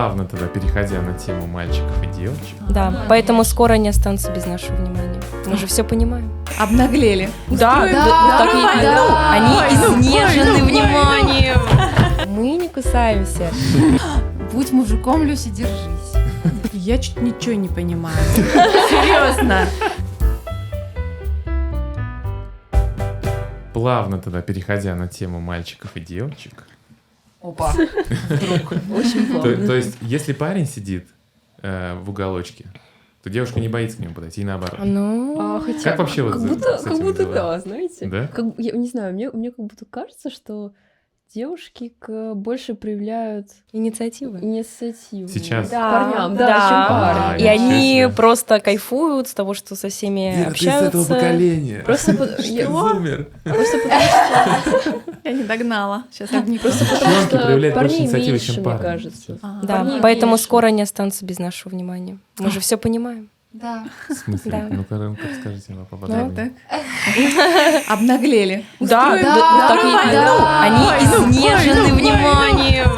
Плавно тогда переходя на тему мальчиков и девочек. Да, поэтому скоро они останутся без нашего внимания. Мы же все понимаем. Обнаглели. Да, они изнежены вниманием. Мы не кусаемся. Будь мужиком, Люся, держись. Я чуть ничего не понимаю. Серьезно. Плавно тогда переходя на тему мальчиков и девочек. Опа. Очень плавно. То есть, если парень сидит в уголочке, то девушка не боится к нему подойти, и наоборот. Ну, Как вообще вот с Как этим будто дела? да, знаете? Да? Я не знаю, мне как будто кажется, что девушки больше проявляют инициатива. инициативу. Сейчас? К парням, Да. чем парни. И ничего они себе. просто кайфуют с того, что со всеми общаются. поколения. Просто Зумер. потому что Я не догнала. Сейчас я не просто потому Девчонки что проявляют больше парней инициативы, меньше, чем мне парни. кажется. Да, Парней поэтому меньше. скоро они останутся без нашего внимания. Мы же все понимаем. Да. В смысле? Да. Ну-ка, расскажите вам поподробнее. Обнаглели. Да, они изнежены вниманием.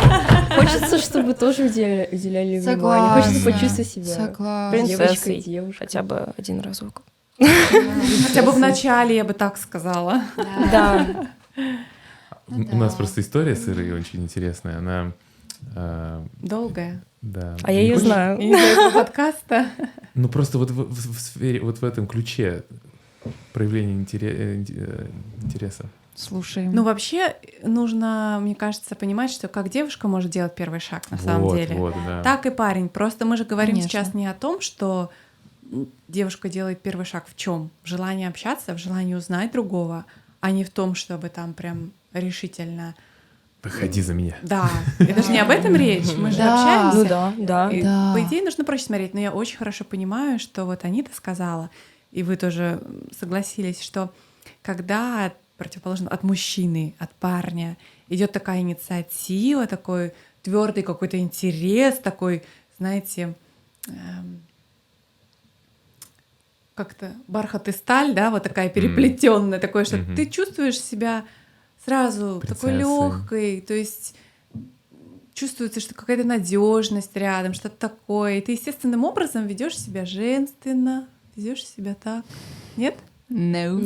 Хочется, чтобы тоже уделяли внимание. Хочется почувствовать себя Согласна. девочкой, Принцессой. девушкой. Хотя бы один разок. Хотя бы в начале, я бы так сказала. Да. У нас просто история с Ирой очень интересная. Она... Долгая. Да. А я ее Хочешь? знаю. Из-за этого подкаста. Ну просто вот в сфере, вот в этом ключе проявления интереса. Слушаем. Ну, вообще, нужно, мне кажется, понимать, что как девушка может делать первый шаг на самом Вот, деле, вот, да. так и парень. Просто мы же говорим Конечно. сейчас не о том, что девушка делает первый шаг в чем? В желании общаться, в желании узнать другого, а не в том, чтобы там прям решительно... Выходи за меня. Да, это же не об этом речь, мы же Да. общаемся. Ну да, да. И, Да. по идее, нужно проще смотреть, но я очень хорошо понимаю, что вот Анита сказала, и вы тоже согласились, что когда противоположно от мужчины, от парня идет такая инициатива, такой твердый какой-то интерес, такой, знаете, как-то бархат и сталь, да, вот такая переплетенная, такое, что ты чувствуешь себя сразу такой Принцессой. легкой, то есть чувствуется, что какая-то надежность рядом, что-то такое. И ты естественным образом ведешь себя женственно, ведешь себя так. Нет? No.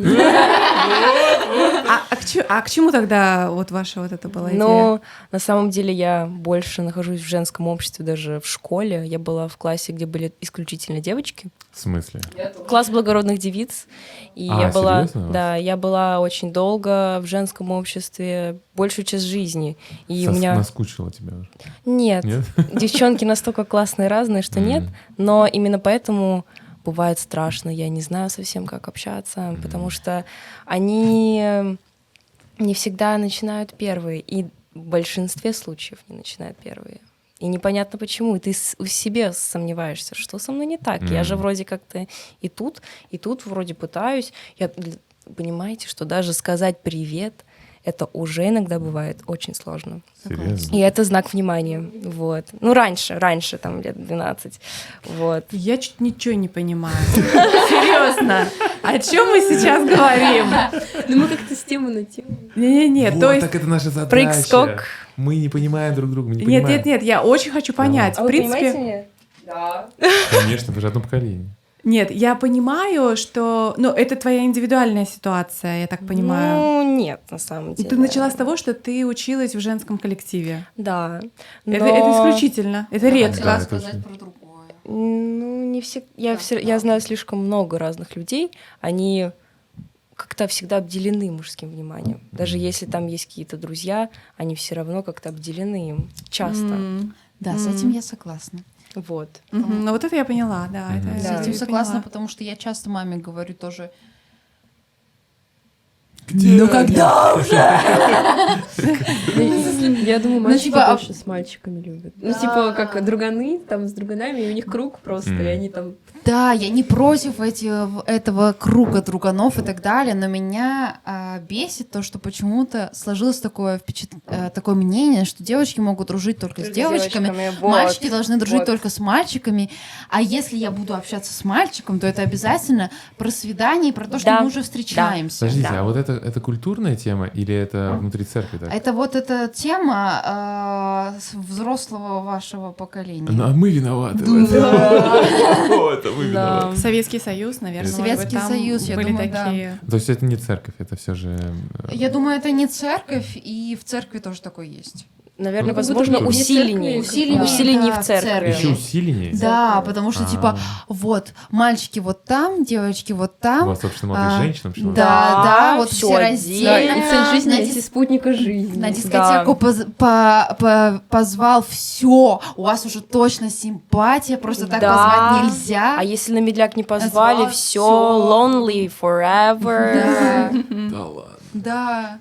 А к чему тогда вот ваша вот это была идея? Но на самом деле я больше нахожусь в женском обществе, даже в школе. Я была в классе, где были исключительно девочки. В смысле? Класс благородных девиц. И А, я была, серьезно у вас? да, я была очень долго в женском обществе, большую часть жизни. И у меня Наскучило тебя уже? нет, Нет? девчонки настолько классные, разные, что нет. Но именно поэтому бывает страшно. Я не знаю совсем, как общаться, потому что они не всегда начинают первые, и в большинстве случаев не начинают первые. И непонятно почему, и ты в себе сомневаешься, что со мной не так. Я же вроде как-то и тут вроде пытаюсь. Понимаете, что даже сказать «привет» — это уже иногда бывает очень сложно. Серьезно? И это знак внимания. Вот. Ну, раньше, там, лет 12. Вот. Я чуть ничего не понимаю. Серьезно. О чем мы сейчас говорим? Ну мы как-то с темы на тему. Не, Вот, то есть... так это наша задача. Прыг-скок. Мы не понимаем друг друга, мы не понимаем. Нет, я очень хочу понять. А В вы принципе, понимаете меня? Да. Конечно, вы же одно поколение. нет, я понимаю, что... Ну, это твоя индивидуальная ситуация, я так понимаю. Ну, нет, на самом деле. Ты начала с того, что ты училась в женском коллективе. Да. Это Но, исключительно, это редко. Да, это сказать очень- про другое. Ну, не все. Я знаю слишком много разных людей. Они как-то всегда обделены мужским вниманием. Даже если там есть какие-то друзья, они все равно как-то обделены им. Часто. Да, с этим я согласна. Вот. Ну, вот это я поняла, да. это С я этим согласна, поняла. потому что я часто маме говорю тоже. Где? Ну когда уже? Я думаю, мальчики типа, больше с мальчиками любят. Ну, типа, как друганы, там с друганами, и у них круг просто, и они там... Да, я не против этого круга друганов и так далее, но меня бесит то, что почему-то сложилось такое мнение, что девочки могут дружить только с девочками, вот. мальчики должны дружить Вот. только с мальчиками, а если я буду общаться с мальчиком, то это обязательно про свидание и про то, что Да. мы уже встречаемся. Подождите, Да. а вот это это культурная тема или это внутри церкви так? Это вот эта тема взрослого вашего поколения. Ну, а мы виноваты. Да. Это мы виноваты. Советский Союз, наверное, Советский может быть, там Союз, я были думаю, да. такие. То есть это не церковь, это все же... Я думаю, это не церковь, и в церкви тоже такое есть. Наверное, Ну, как возможно, будто бы не усиление. церкви, Усиление да, в церкви. Еще усиление? Да, потому что, типа, вот, мальчики вот там, девочки вот У там. вас общество молодых женщин? почему? Да, вот всё все отдельно. раздельно. И цель жизни На найти спутника жизни. На дискотеку позвал, все, у вас уже точно симпатия, просто так Да. позвать нельзя. А если на медляк не позвали, Позвал, все, всё. lonely forever. Да, Да ладно. да,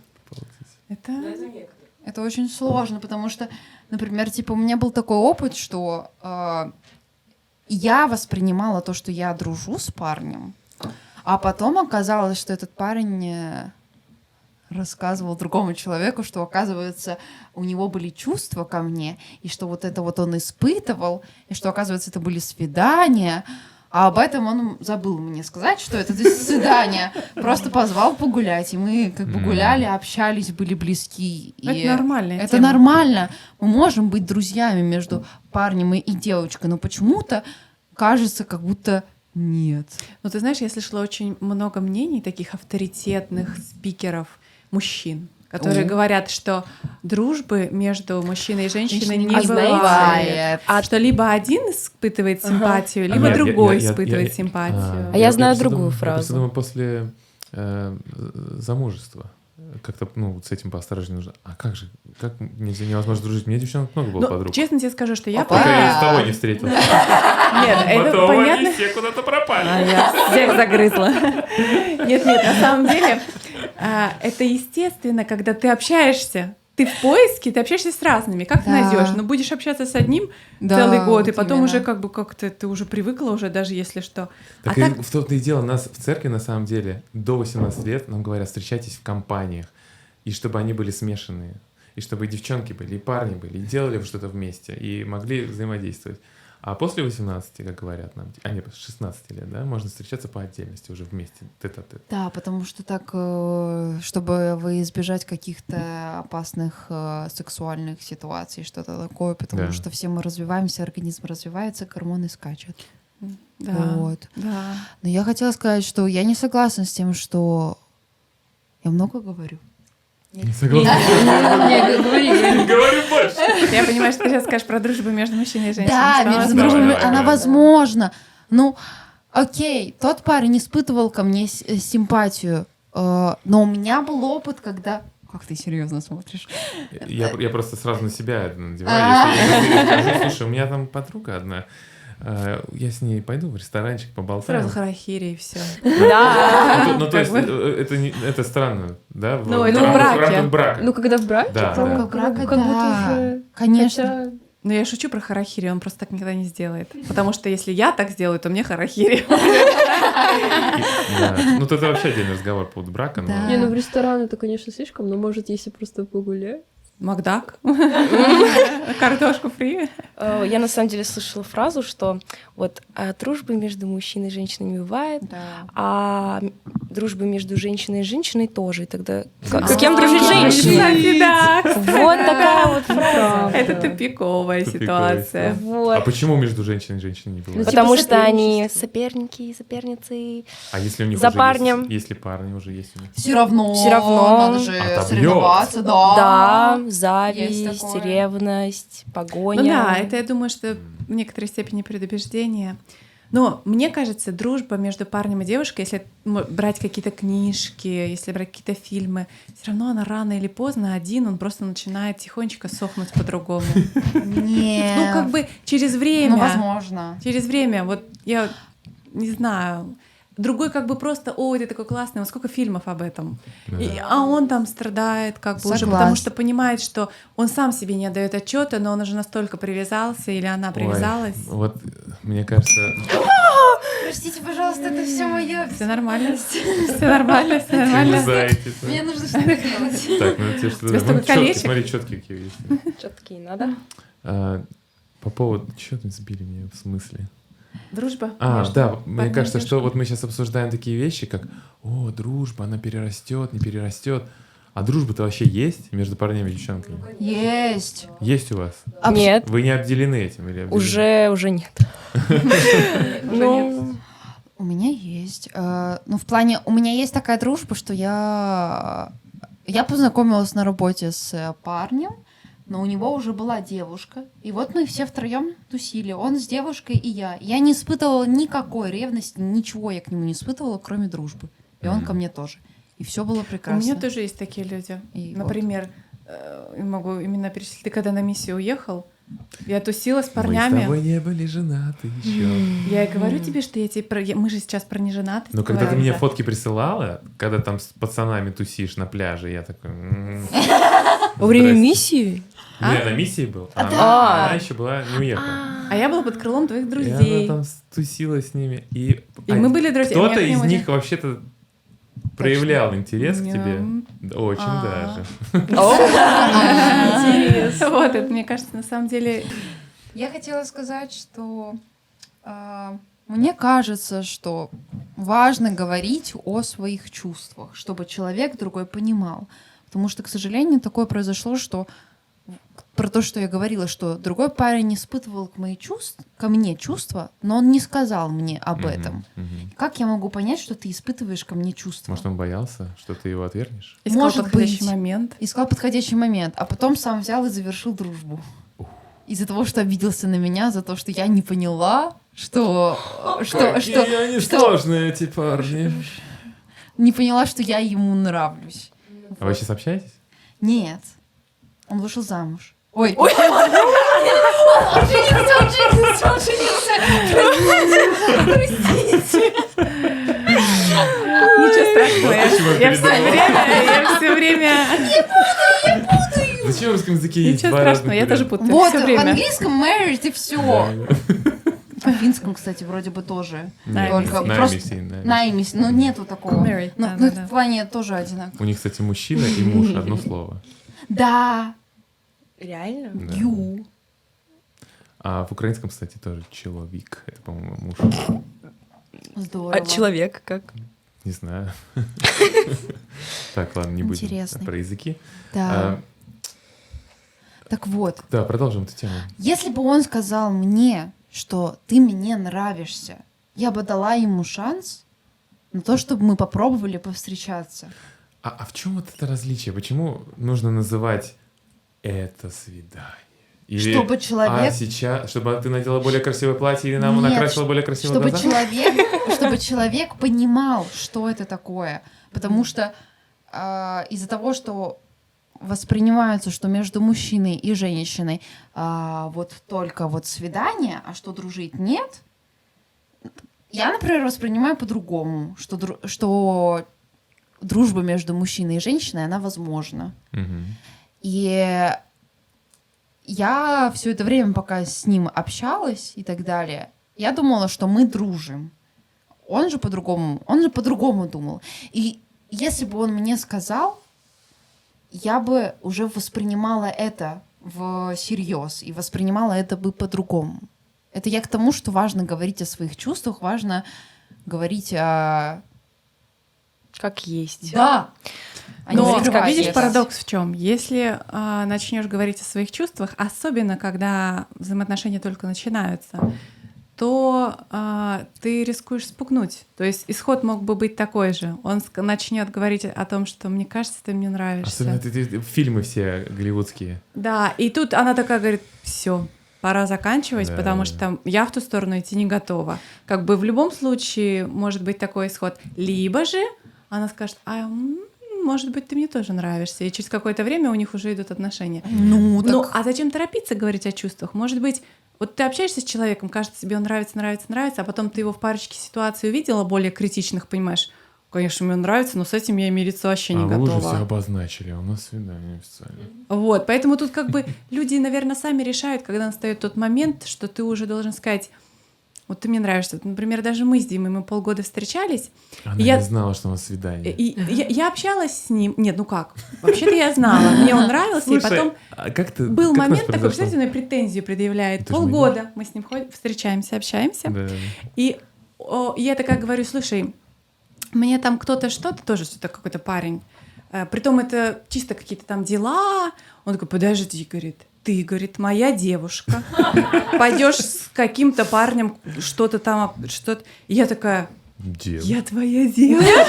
это очень сложно, потому что, например, типа у меня был такой опыт, что я воспринимала то, что я дружу с парнем, а потом оказалось, что этот парень рассказывал другому человеку, что, оказывается, у него были чувства ко мне, и что вот это вот он испытывал, и что, оказывается, это были свидания, а об этом он забыл мне сказать, что это свидание. Просто позвал погулять, и мы как бы гуляли, общались, были близки. Это И нормальная это тема. нормально. Мы можем быть друзьями между парнем и девочкой, но почему-то кажется, как будто нет. Ну, ты знаешь, я слышала очень много мнений таких авторитетных спикеров, мужчин, которые говорят, что дружбы между мужчиной и женщиной не А знаете, бывает. Что либо один испытывает симпатию, либо Я- другой я- испытывает я- симпатию. А я знаю просто другую думаю- Я фразу. просто думаю, после замужества как-то, ну, с этим поосторожнее нужно. А как же? Как нельзя, невозможно дружить? У меня девчонок много было Ну, подруг. честно тебе скажу, что я... Пока я с тобой не встретился. Нет, это Потом понятно. они все куда-то пропали. А я всех загрызла. Нет, на самом деле это естественно, когда ты общаешься. Ты в поиске, ты общаешься с разными. Как ты Да. найдешь? Ну, будешь общаться с одним Да, целый год, и вот потом именно. уже как-то ты уже привыкла уже, даже если что. Так А и в том-то и дело, нас в церкви, на самом деле, до 18 лет нам говорят, встречайтесь в компаниях, и чтобы они были смешанные, и чтобы и девчонки были, и парни были, и делали что-то вместе, и могли взаимодействовать. А после 18, как говорят нам, а нет, после 16 лет, да, можно встречаться по отдельности уже вместе, тет-а-тет. Да, потому что так, чтобы вы избежать каких-то опасных сексуальных ситуаций, что-то такое, потому Да. что все мы развиваемся, организм развивается, гормоны скачут. Да, Вот. да. Но я хотела сказать, что я не согласна с тем, что я много говорю. Не согласен. Не, говори. Говорю больше. Я понимаю, что ты сейчас скажешь про дружбу между мужчиной и женщиной. Да, что она между Давай, дружбой давай, она давай. возможна. Ну, окей, тот парень испытывал ко мне симпатию, но у меня был опыт, когда... Как ты серьезно смотришь? Я просто сразу на себя это надеваю. Если я скажу, слушай, у меня там подруга одна, я с ней пойду в ресторанчик, поболтаю. Сразу харахири и все. Да. Ну, то есть, это странно, да? Ну, это в браке. В рамках брака. Ну, когда в браке, Да, то да. Как брака, как будто да. уже... Конечно. Хотя- Но я шучу про харахири, он просто так никогда не сделает. Потому что если я так сделаю, то мне харахири. Да. Ну, это вообще отдельный разговор по поводу брака. но- Да. Не, ну в ресторан это, конечно, слишком, но может, если просто погулять. Макдак. Картошку фри. Я на самом деле слышала фразу, что вот дружбы между мужчиной и женщиной не бывает, Да. а дружбы между женщиной и женщиной тоже. И тогда с кем дружит женщина? Кстати, да. Вот такая вот фраза. Это тупиковая ситуация. А Вот. почему между женщиной и женщиной не бывает? Ну, Потому типа что они соперничество. соперники, соперницы. А если у них за уже парнем. есть, если парни уже есть у них? Все равно, Всё равно. надо же Отобьёт. соревноваться, да. Да, есть зависть, такое. ревность, погоня. Ну да, это, я думаю, что в некоторой степени предубеждение. Но мне кажется, дружба между парнем и девушкой, если брать какие-то книжки, если брать какие-то фильмы, все равно она рано или поздно один, он просто начинает тихонечко сохнуть по-другому. Нет. Ну, как бы через время. Ну, возможно. Через время, вот я не знаю, другой как бы просто, ой, ты такой классный, вот сколько фильмов об этом. Да. А он там страдает как бы уже, Согласна. потому что понимает, что он сам себе не отдает отчета, но он уже настолько привязался или она привязалась. Ой, вот, мне кажется... Простите, пожалуйста, это все мое. Все нормально, все нормально, все нормально. Знаете, да? Мне нужно что-то делать. Так, ну тебе что Тебе столько колечек? смотри, четкие какие есть. Что такие надо? По поводу... Чё тут сбили меня в смысле? Дружба. А, между да, парнем мне и кажется, что девушкой. вот мы сейчас обсуждаем такие вещи, как, о, дружба, она перерастет, не перерастет. А дружба-то вообще есть между парнями и девчонками? Есть. Есть у вас? Нет, Вы не обделены этим или обделены? уже нет. Уже Ну, У меня есть. Ну, в плане, у меня есть такая дружба, что я познакомилась на работе с парнем, но у него уже была девушка. И вот мы все втроем тусили. Он с девушкой и я. Я не испытывала никакой ревности, ничего я к нему не испытывала, кроме дружбы. И он ко мне тоже. И все было У прекрасно. меня тоже есть такие люди. И Например, могу именно перечислить, ты когда на миссию уехал, я тусила с Мы с парнями. тобой не были женаты еще. Я и говорю тебе, что я тебе мы же сейчас про неженатость Но когда ты говорим, мне да. фотки присылала, когда там с пацанами тусишь на пляже, я такой... во время здрасте. миссии? А? Я на миссии был, Да. она еще была не уехала. А я была под крылом твоих И она друзей. там тусила с ними. И мы были друзья, у меня Кто-то к нему из один- них вообще-то проявлял интерес к тебе. Ням. Очень А. даже. Интересно. Вот, это, мне кажется, на самом деле... Я хотела сказать, что мне кажется, что важно говорить о своих чувствах, чтобы человек другой понимал. Потому что, к сожалению, такое произошло, что про то, что я говорила, что другой парень испытывал ко мне чувства, но он не сказал мне об Мгм, этом. мгм. Как я могу понять, что ты испытываешь ко мне чувства? Может, он боялся, что ты его отвергнешь? Искал Может подходящий быть. момент. Искал подходящий момент, а потом сам взял и завершил дружбу. Из-за того, что обиделся на меня, за то, что я не поняла, что они что- сложные, эти парни. не поняла, что я ему нравлюсь. А вы сейчас общаетесь? Нет. Он вышел замуж. Ой. Ничего страшного. Почему Я все время... Зачем в русском языке есть Ничего два разных страшного, я тоже варианта? путаю. Вот, Все в время. английском married и все. Да. В финском, кстати, вроде бы тоже. Нет, Только наймись, просто наймись. наймись. Ну, нету такого. Married, Ну, да, ну, да, да. в плане тоже одинаково. У них, кстати, мужчина и муж одно слово. Да. Реально? Да. Ю. А в украинском, кстати, тоже человек. Это, по-моему, муж. Здорово. А человек как? Не знаю. Так, ладно, не будем Интересный. про языки. Да. А, Так вот, Да, продолжим эту тему. если бы он сказал мне, что ты мне нравишься, я бы дала ему шанс на то, чтобы мы попробовали повстречаться. А в чем вот это различие? Почему нужно называть это свидание? Или, Чтобы человек... сейчас, чтобы ты надела более красивое платье или нам Нет, накрасила более красивые чтобы глаза? чтобы человек понимал, что это такое. Потому что из-за того, что воспринимается, что между мужчиной и женщиной вот только вот свидание, а что дружить нет, я, например, воспринимаю по-другому, что дружба между мужчиной и женщиной, она возможна. Мгм. И я все это время, пока с ним общалась и так далее, я думала, что мы дружим. Он же по-другому думал. И если бы он мне сказал, я бы уже воспринимала это всерьез и воспринимала это бы по-другому. Это я к тому, что важно говорить о своих чувствах, важно говорить о... Как есть. Да! А не Но скрывать видишь, это. парадокс в чем? Если начнешь говорить о своих чувствах, особенно когда взаимоотношения только начинаются, то ты рискуешь спугнуть. То есть исход мог бы быть такой же. Он начнет говорить о том, что мне кажется, ты мне нравишься. Особенно эти фильмы все голливудские. Да, и тут она такая говорит: все, пора заканчивать, Да. потому что я в ту сторону идти не готова. Как бы в любом случае может быть такой исход. Либо же она скажет: может быть, ты мне тоже нравишься. И через какое-то время у них уже идут отношения. Ну, Ну, так... а зачем торопиться говорить о чувствах? Может быть, вот ты общаешься с человеком, кажется, тебе он нравится, а потом ты его в парочке ситуаций увидела более критичных, понимаешь, конечно, мне он нравится, но с этим я мириться вообще не вы уже готова. все обозначили, а у нас свидание официально. Вот, поэтому тут как бы люди, наверное, сами решают, когда настает тот момент, что ты уже должен сказать: вот ты мне нравишься. Вот, например, даже мы с Димой, мы полгода встречались. Она и я- не знала, что у нас свидание. И я общалась с ним. Нет, ну как? Вообще-то я знала. Мне он нравился, и Слушай, потом а как ты, был как у нас момент такой, произошло? представляете, мне претензию предъявляет. Это же Полгода мы с ним встречаемся, общаемся. Да. И я такая говорю, слушай, мне там кто-то что-то, тоже что-то какой-то парень, притом это чисто какие-то там дела. Он такой, подожди, говорит, ты, говорит, моя девушка, пойдешь с каким-то парнем что-то там, что-то. И я такая, Девушка. я твоя девушка.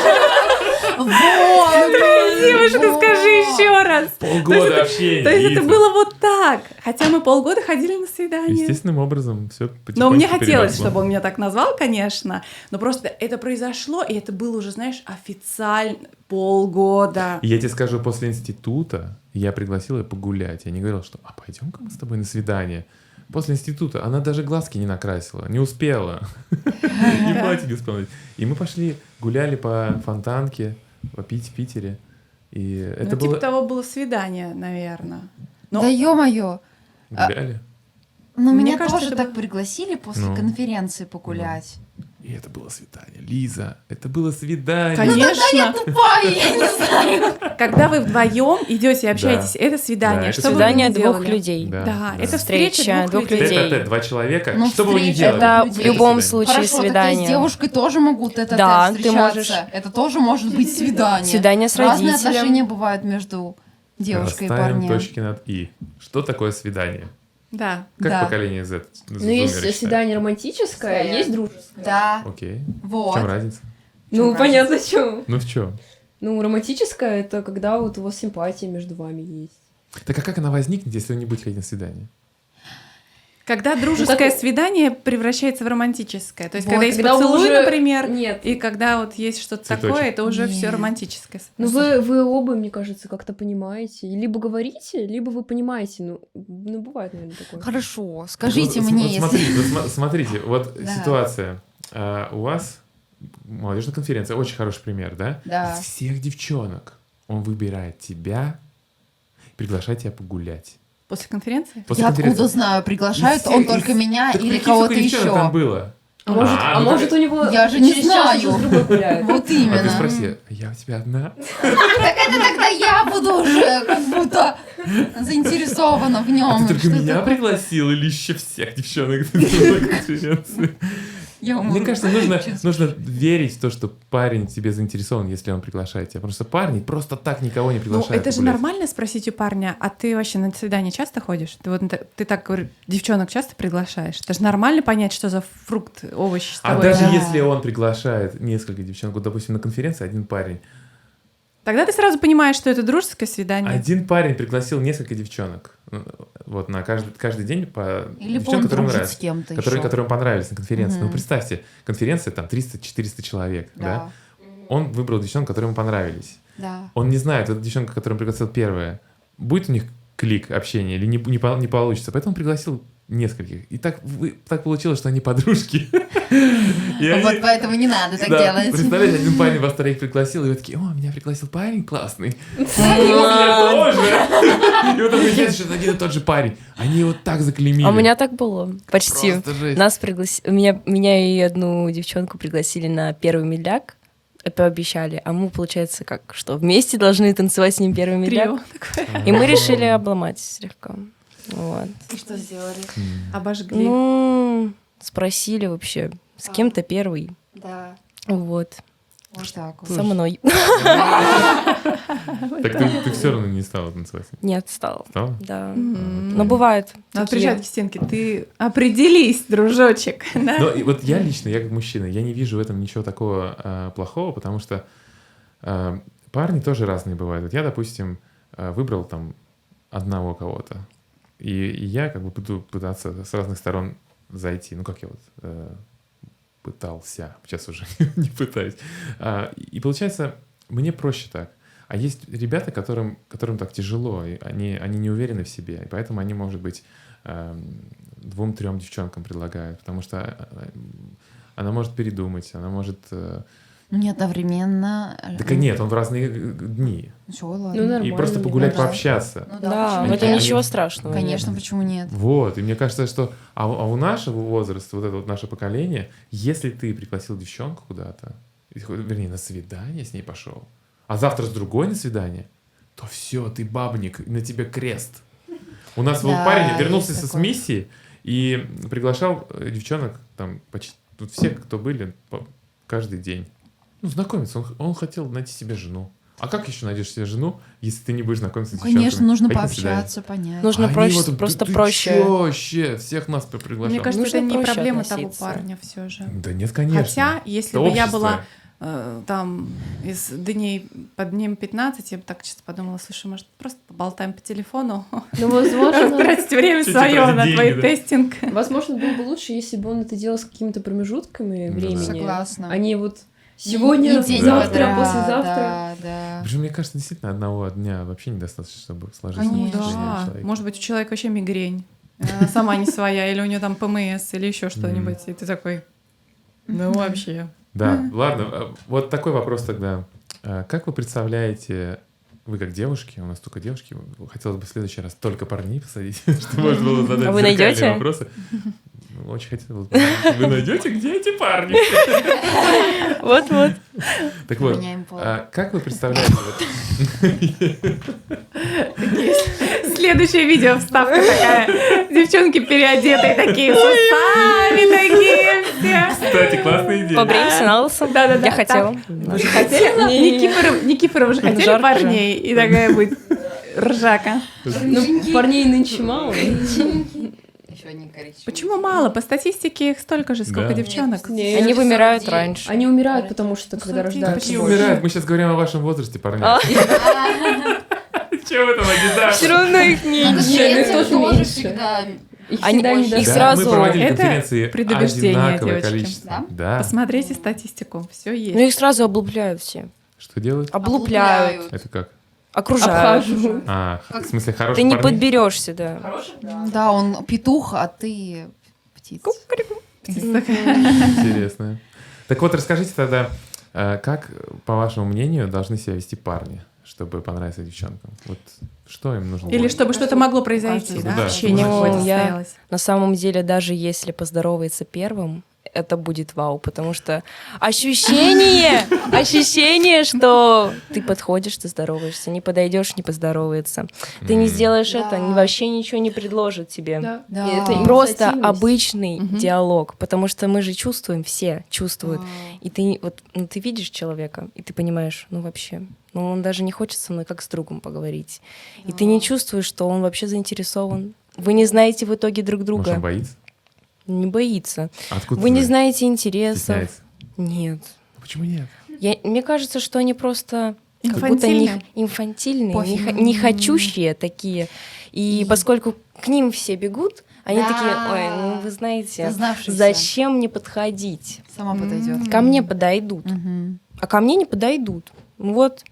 Девушка, скажи еще раз. Полгода общения. То есть это Лиза. было вот так. Хотя мы полгода ходили на свидание. Естественным образом все потихоньку Но мне хотелось, переросло. чтобы он меня так назвал, конечно. Но просто это произошло, и это было уже, знаешь, официально полгода. И я тебе скажу, после института я пригласил ее погулять. Я не говорил, что а пойдем-ка мы с тобой на свидание. После института она даже глазки не накрасила, не успела. И платье не успела. И мы пошли, гуляли по Фонтанке, попить в Питере. И это Ну, типа было... того было свидание, наверное. Но Да ё-моё. Гуляли. Ну, Мне меня кажется, тоже это так пригласили после Ну. конференции погулять. И это было свидание. Лиза, это было свидание. конечно, Тупая, я не знаю. когда вы вдвоем идете и общаетесь, Да. это свидание. Да, это Что бы вы Свидание ни двух делали? людей. Да, это Встреча встреча двух двух людей. людей. Тет-а-тет, два человека. Ну, что бы вы ни встреча, делали. Это людей. в любом свидание. случае Хорошо, так я с свидание. девушкой тоже могу тет-а-тет Да, ты встречаться. можешь. Это тоже может быть свидание. Свидание с Разные родителем. отношения бывают между девушкой и Расставим парнем. точки над «и». Что такое свидание? Да. Как Да. поколение Z? Ну, есть зумеры свидание романтическое, Своя. есть дружеское. Да, считают? Окей. В вот. чем разница? Ну, Чем понятно, в чем. Ну в чем? Ну, романтическое — это когда вот у вас симпатия между вами есть. Так а как она возникнет, если вы не будете ходить на свидание? Когда дружеское так- свидание превращается в романтическое. То есть, Вот, когда есть когда поцелуй, уже- например, Нет. и когда вот есть что-то Цветочек. такое, это уже все Нет. романтическое. Ну, вы оба, мне кажется, как-то понимаете. И либо говорите, либо вы понимаете. Ну бывает, наверное, такое. Хорошо, скажите Вот мне, вот если... смотрите, смотрите, вот Да. ситуация. У вас молодежная конференция, очень хороший пример, да? Да. Из всех девчонок он выбирает тебя, приглашает тебя погулять. После конференции? После Я конференции. откуда знаю, приглашают Из он всех- только меня Так или прикинь, кого-то сколько девчонок там еще? было? А может, ну может у него Я же не через час уже знаю. с другой гуляет. Вот А ты именно. спроси, я у тебя одна? Так это тогда я буду уже как будто заинтересована в нем. А ты только меня пригласил или еще всех девчонок на конференции? Мне кажется, нужно верить в то, что парень в тебе заинтересован, если он приглашает тебя. Потому что парни просто так никого не Ну, приглашают. это же погулять. нормально спросить у парня, а ты вообще на свидание часто ходишь? Ты так, говорю, девчонок часто приглашаешь? Это же нормально понять, что за фрукт, овощ с А тобой. даже Да. если он приглашает несколько девчонок, вот, допустим, на конференции один парень. Тогда ты сразу понимаешь, что это дружеское свидание. Один парень пригласил несколько девчонок. Вот на каждый день по Или девчонкам, он которым дружит нравится. с кем-то Которые еще. понравились на конференции. Мгм. Ну, представьте, конференция там 300-400 человек, да? Да, Он выбрал девчонок, которые ему понравились. да. Он не знает, эта девчонка, которую он пригласил первая, будет у них клик общения или не получится. Поэтому он пригласил нескольких. И так получилось, что они подружки. И они- Вот поэтому не надо так Да, делать. представляете, один парень вас троих пригласил, и вы такие: о, меня пригласил парень классный. Я тоже. И вот выясняется, что это один и тот же парень. Они его так заклеймили. А у меня так было. Почти. Просто жесть. Нас пригласили. Меня и одну девчонку пригласили на первый медляк. Это обещали. А мы, получается, как что, вместе должны танцевать с ним первый медляк. Трио такое. И мы решили обломать слегка. Вот. Что сделали? Обожгли. Ну, спросили вообще, с кем-то первый. Да, Вот. вот так вот. Со мной. Так ты все равно не стала танцевать. Нет, стал. Стала? Да. М. Но бывает. Надо такие- прижать к стенке. Ты определись, дружочек. Да? Но и вот я лично, я как мужчина, я не вижу в этом ничего такого плохого, потому что парни тоже разные бывают. Вот я, допустим, выбрал там одного кого-то, и я как бы буду пытаться с разных сторон зайти. Ну, как я вот пытался, сейчас уже не пытаюсь. И получается, мне проще так. А есть ребята, которым так тяжело, и они не уверены в себе, и поэтому они, может быть, 2-3 девчонкам предлагают, потому что она может передумать, она может Не одновременно. Так и нет, он в разные дни. Всё, Ну, ладно. нормально. И просто мне погулять, кажется. пообщаться. Ну Да, почему в этом нет? ничего страшного. нет. Конечно, почему нет? Вот, и мне кажется, что... А у нашего возраста, вот это вот наше поколение, если ты пригласил девчонку куда-то, вернее, на свидание с ней пошел, а завтра с другой на свидание, то все, ты бабник, и на тебе крест. У нас был Да, парень вернулся есть с такое. миссии и приглашал девчонок, там, почти тут все, кто были, каждый день. Ну, знакомиться. Он хотел найти себе жену. А как еще найдешь себе жену, если ты не будешь знакомиться с девчонками? Конечно, нужно Ходить на свидание? пообщаться, понять. Нужно Они проще, вот, просто ты проще. чё вообще? Всех нас приглашал. Мне кажется, Нужно это не проще проблема того относиться. парня все же. Да нет, конечно. Хотя, если Это бы я общество. была там из дней под днем 15, я бы так чисто подумала, слушай, может, просто поболтаем по телефону? Ну, возможно, Тратить время Чуть-чуть свое ради на денег, твой да? тестинг. возможно, было бы лучше, если бы он это делал с какими-то промежутками Да. времени. Согласна. А не вот сегодня, Не день Да. завтра, подряд, послезавтра. Да, да. Причем, мне кажется, действительно, одного дня вообще недостаточно, чтобы сложиться Конечно. впечатление о Да, человеке. может быть, у человека вообще мигрень, сама не своя, или у нее там ПМС, или еще что-нибудь, и ты такой, ну вообще. Да, ладно, вот такой вопрос тогда. Как вы представляете, вы как девушки, у нас только девушки, хотелось бы в следующий раз только парней посадить, чтобы можно было задать А вы зеркальные найдете? вопросы. Ну, очень хотелось бы. Вы найдете, где эти парни? Вот-вот. Так вот, Меняем пол. как вы представляете, Следующее видео, вставка такая, девчонки переодетые такие, с усами такие все. кстати, классная идея. Побреемся на лысо. Да-да-да. Я хотела. Вы же хотели? Никифоров же хотели Жарко парней, и такая будет ржака. Ну, парней нынче мало. Еще один коричневый. Почему мало? По статистике их столько же, сколько Да. девчонок. Нет. Они вымирают 49. раньше. Они умирают, потому что когда Как рождаются Какие больше. умирают? Мы сейчас говорим о вашем возрасте, парни. А. Чего в этом обидно? Все равно их На меньше. конференции тоже тоже меньше. всегда. Их Они- всегда их недостаточно. Да, сразу- мы проводили Это конференции предубеждение, одинаковое девочки. количество. Да. Посмотрите статистику, все Ну есть. их сразу облупляют все. Что делают? Облупляют, Это как? окружают. Обхаживают. В смысле, хороших Ты не парней? подберешься, да. Да, он петух, а ты птица. Интересно. Так вот, расскажите тогда, как, по вашему мнению, должны себя вести парни, чтобы понравиться девчонкам? Вот что им нужно? Или делать? чтобы что-то могло произойти, Ну да? да. Общение Ну, какое-то я- состоялось. На самом деле, даже если поздоровается первым, это будет вау, потому что ощущение, что ты подходишь, ты здороваешься, не подойдешь, не поздоровается. Ты не сделаешь Да. это, вообще ничего не предложит тебе. Да. Да. И это Просто инициативность. обычный Мгм. диалог, потому что мы же чувствуем, все чувствуют. А, И ты вот, ну, ты видишь человека, и ты понимаешь, ну вообще, ну он даже не хочет со мной как с другом поговорить. И ты не чувствуешь, что он вообще заинтересован. Вы не знаете в итоге друг Может, он друга. боится? Не боится. Откуда Вы ты не знаешь? знаете интересов. Стесняется? Нет. Почему нет? Мне кажется, что они просто как будто Инфантильные. инфантильные, Пофиг. не хочущие такие. И поскольку к ним все бегут, они Да. такие, ой, ну вы знаете, Зазнавшиеся. зачем мне подходить? Сама подойдет. Ко мне подойдут, Мгм. а ко мне не подойдут. Вот,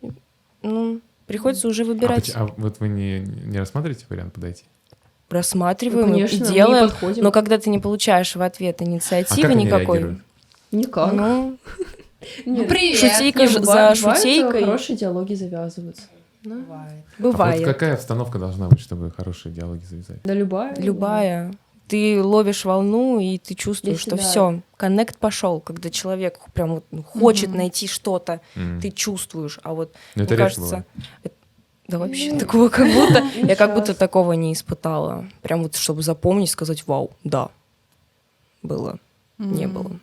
ну, приходится уже выбирать. А вот вы не рассматриваете вариант подойти? Рассматриваем Ну, конечно, и мы делаем. подходим. Но когда ты не получаешь в ответ А инициативы как они никакой, реагируют? Никак. ну, Нет. Привет. шутейка Не, за бывает, шутейкой хорошие диалоги завязываются. Бывает. А вот бывает. какая обстановка должна быть, чтобы хорошие диалоги завязать? Да, любая. Любая. Ты ловишь волну, и ты чувствуешь, Если что да. все, коннект пошел, когда человек прям вот, ну, хочет найти что-то, М. ты чувствуешь, а вот Ну, это мне редко кажется, бывает. да вообще такого как будто, я как будто часто. такого не испытала. Прям вот, чтобы запомнить, сказать, вау, да, было, не было.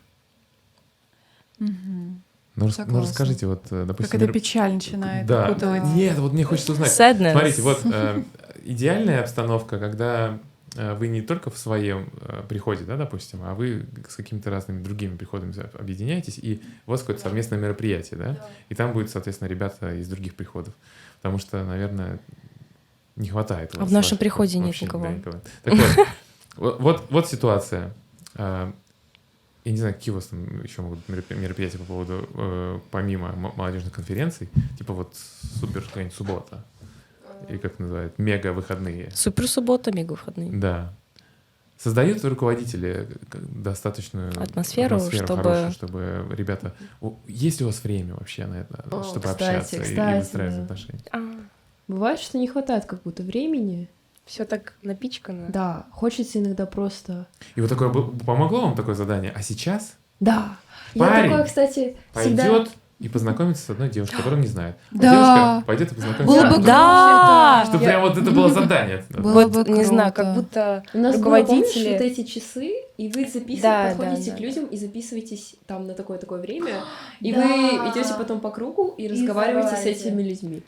Мгм. Ну, Согласна. расскажите, вот, Как допустим... это печаль начинает Да. окутывать. Нет, вот мне хочется узнать. Sadness. Смотрите, вот идеальная обстановка, когда вы не только в своем приходе, да, допустим, а вы с какими-то разными другими приходами объединяетесь, и у вас какое-то совместное мероприятие, да? И там будут, соответственно, ребята из других приходов. Потому что, наверное, не хватает. у А вас в нашем ваших приходе нет вообще, никого. да, никого. Так вот ситуация. Я не знаю, какие у вас там еще могут быть мероприятия по поводу, помимо молодежных конференций, типа вот супер какая-нибудь суббота, и как называют, мега-выходные. Супер суббота, мега выходные. Да. Создают руководители достаточную Атмосферу, чтобы- хорошую, чтобы ребята... Есть ли у вас время вообще на это, О, чтобы кстати, общаться и кстати, выстраивать да. отношения? Бывает, что не хватает как будто времени. Все так напичкано. Да, хочется иногда просто... И вот такое помогло вам такое задание? А сейчас Да. Парень Я такое, кстати, всегда... пойдет и познакомится с одной девушкой, которую он не знает. А Да. девушка пойдет и познакомится Было с бы другой. Да! Что прям вот это было задание. Было Вот, бы не знаю, круто. как будто У нас руководители... было, помнишь, вот эти часы, и вы Да, подходите да, к да. людям и записываетесь там на такое-такое время, и Да. вы идете потом по кругу и разговариваете с разговариваете. этими людьми.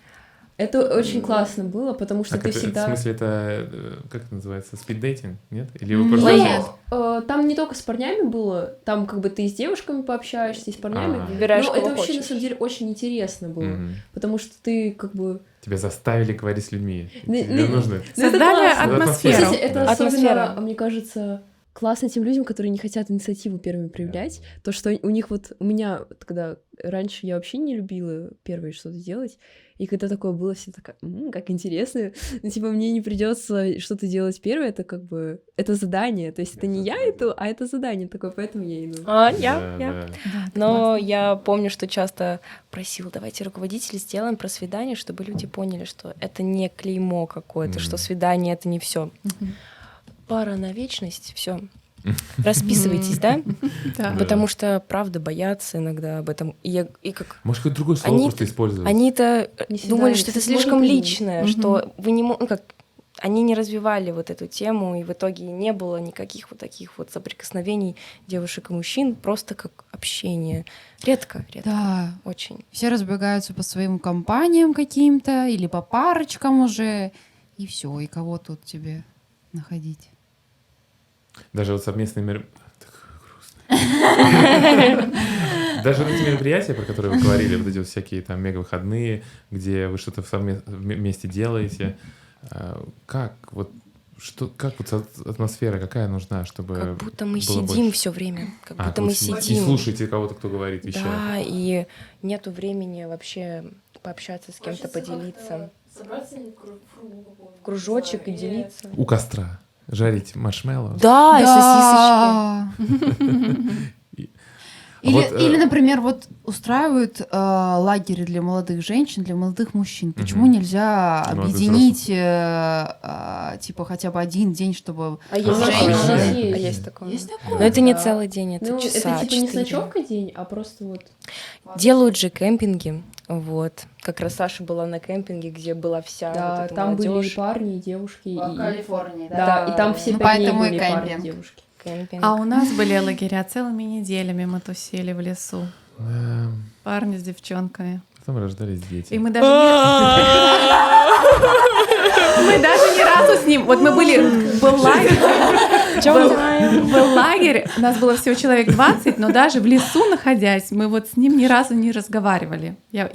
Это очень классно было, потому что А ты это, всегда... В смысле, это, как это называется, спиддейтинг, нет? Или вы Нет. просто... Нет. Там не только с парнями было, там как бы ты и с девушками пообщаешься, и с парнями. А. Выбираешь, Но кого это вообще на хочешь. самом деле очень интересно было, Мгм. потому что ты как бы... Тебя заставили говорить с людьми. Не- Тебе не- нужно... Ну, это Создали классно. атмосферу. Кстати, это Да. особенно, Атмосфера. мне кажется, классно тем людям, которые не хотят инициативу первыми проявлять. То, что у них вот... У меня, когда раньше я вообще не любила первое что-то делать, и когда такое было, все такая, как интересно. Ну, типа, мне не придется что-то делать первое, это как бы... Это задание. То есть это не я иду, а это задание такое, поэтому я иду. Да, я. да. Но я помню, что часто просила, давайте руководители сделаем про свидание, чтобы люди поняли, что это не клеймо какое-то, что свидание — это не все. Пара на вечность, все. Расписывайтесь, да? Да. Да. Потому что, правда, боятся иногда об этом. И как Может, какое-то другое слово Они- просто использовать? они-то Не свидание, думали, что это кстати, можно слишком придумать. личное, что вы не как они не развивали вот эту тему, и в итоге не было никаких вот таких вот соприкосновений девушек и мужчин, просто как общение. Редко, Да. очень. Все разбегаются по своим компаниям каким-то или по парочкам уже, и все, и кого тут тебе находить. Даже вот совместные мероприятия. Даже вот эти мероприятия, про которые вы говорили, вот эти вот всякие там мега-выходные, где вы что-то вместе делаете, как вот атмосфера какая нужна, чтобы Как будто мы было сидим больше? все время, как А, будто вы мы сидите сидим. и слушаете кого-то, кто говорит, вещает. Да, и нету времени вообще пообщаться с кем-то, поделиться. Собраться В кружочек и делиться. У костра жарить маршмеллоу. Да, и сосисочки. А вот, Или, например, вот устраивают лагеря для молодых женщин, для молодых мужчин. Почему Мгм. нельзя Молодых объединить типа хотя бы один день, чтобы А есть А, такое, женщины- у нас А есть. есть такое. Есть Но это не Да. целый день, это Ну, часа это типа не с 4. ночевкой день, а просто вот... Делают же кемпинги, вот. Как раз Саша была на кемпинге, где была вся Да, вот эта там были и молодежь. парни, и девушки, и... Калифорнии, Да, и там все Ну, 5 дней поэтому и были парни, кемпинг. девушки. Кемпинг. А у нас были лагеря целыми неделями, мы тусили в лесу. Да, Парни с девчонками. потом рождались дети. И мы даже мы даже ни разу с ним... Вот мы были... Был лагерь. Был лагерь. У нас было всего человек 20, но даже в лесу находясь, мы вот с ним ни разу не разговаривали. Я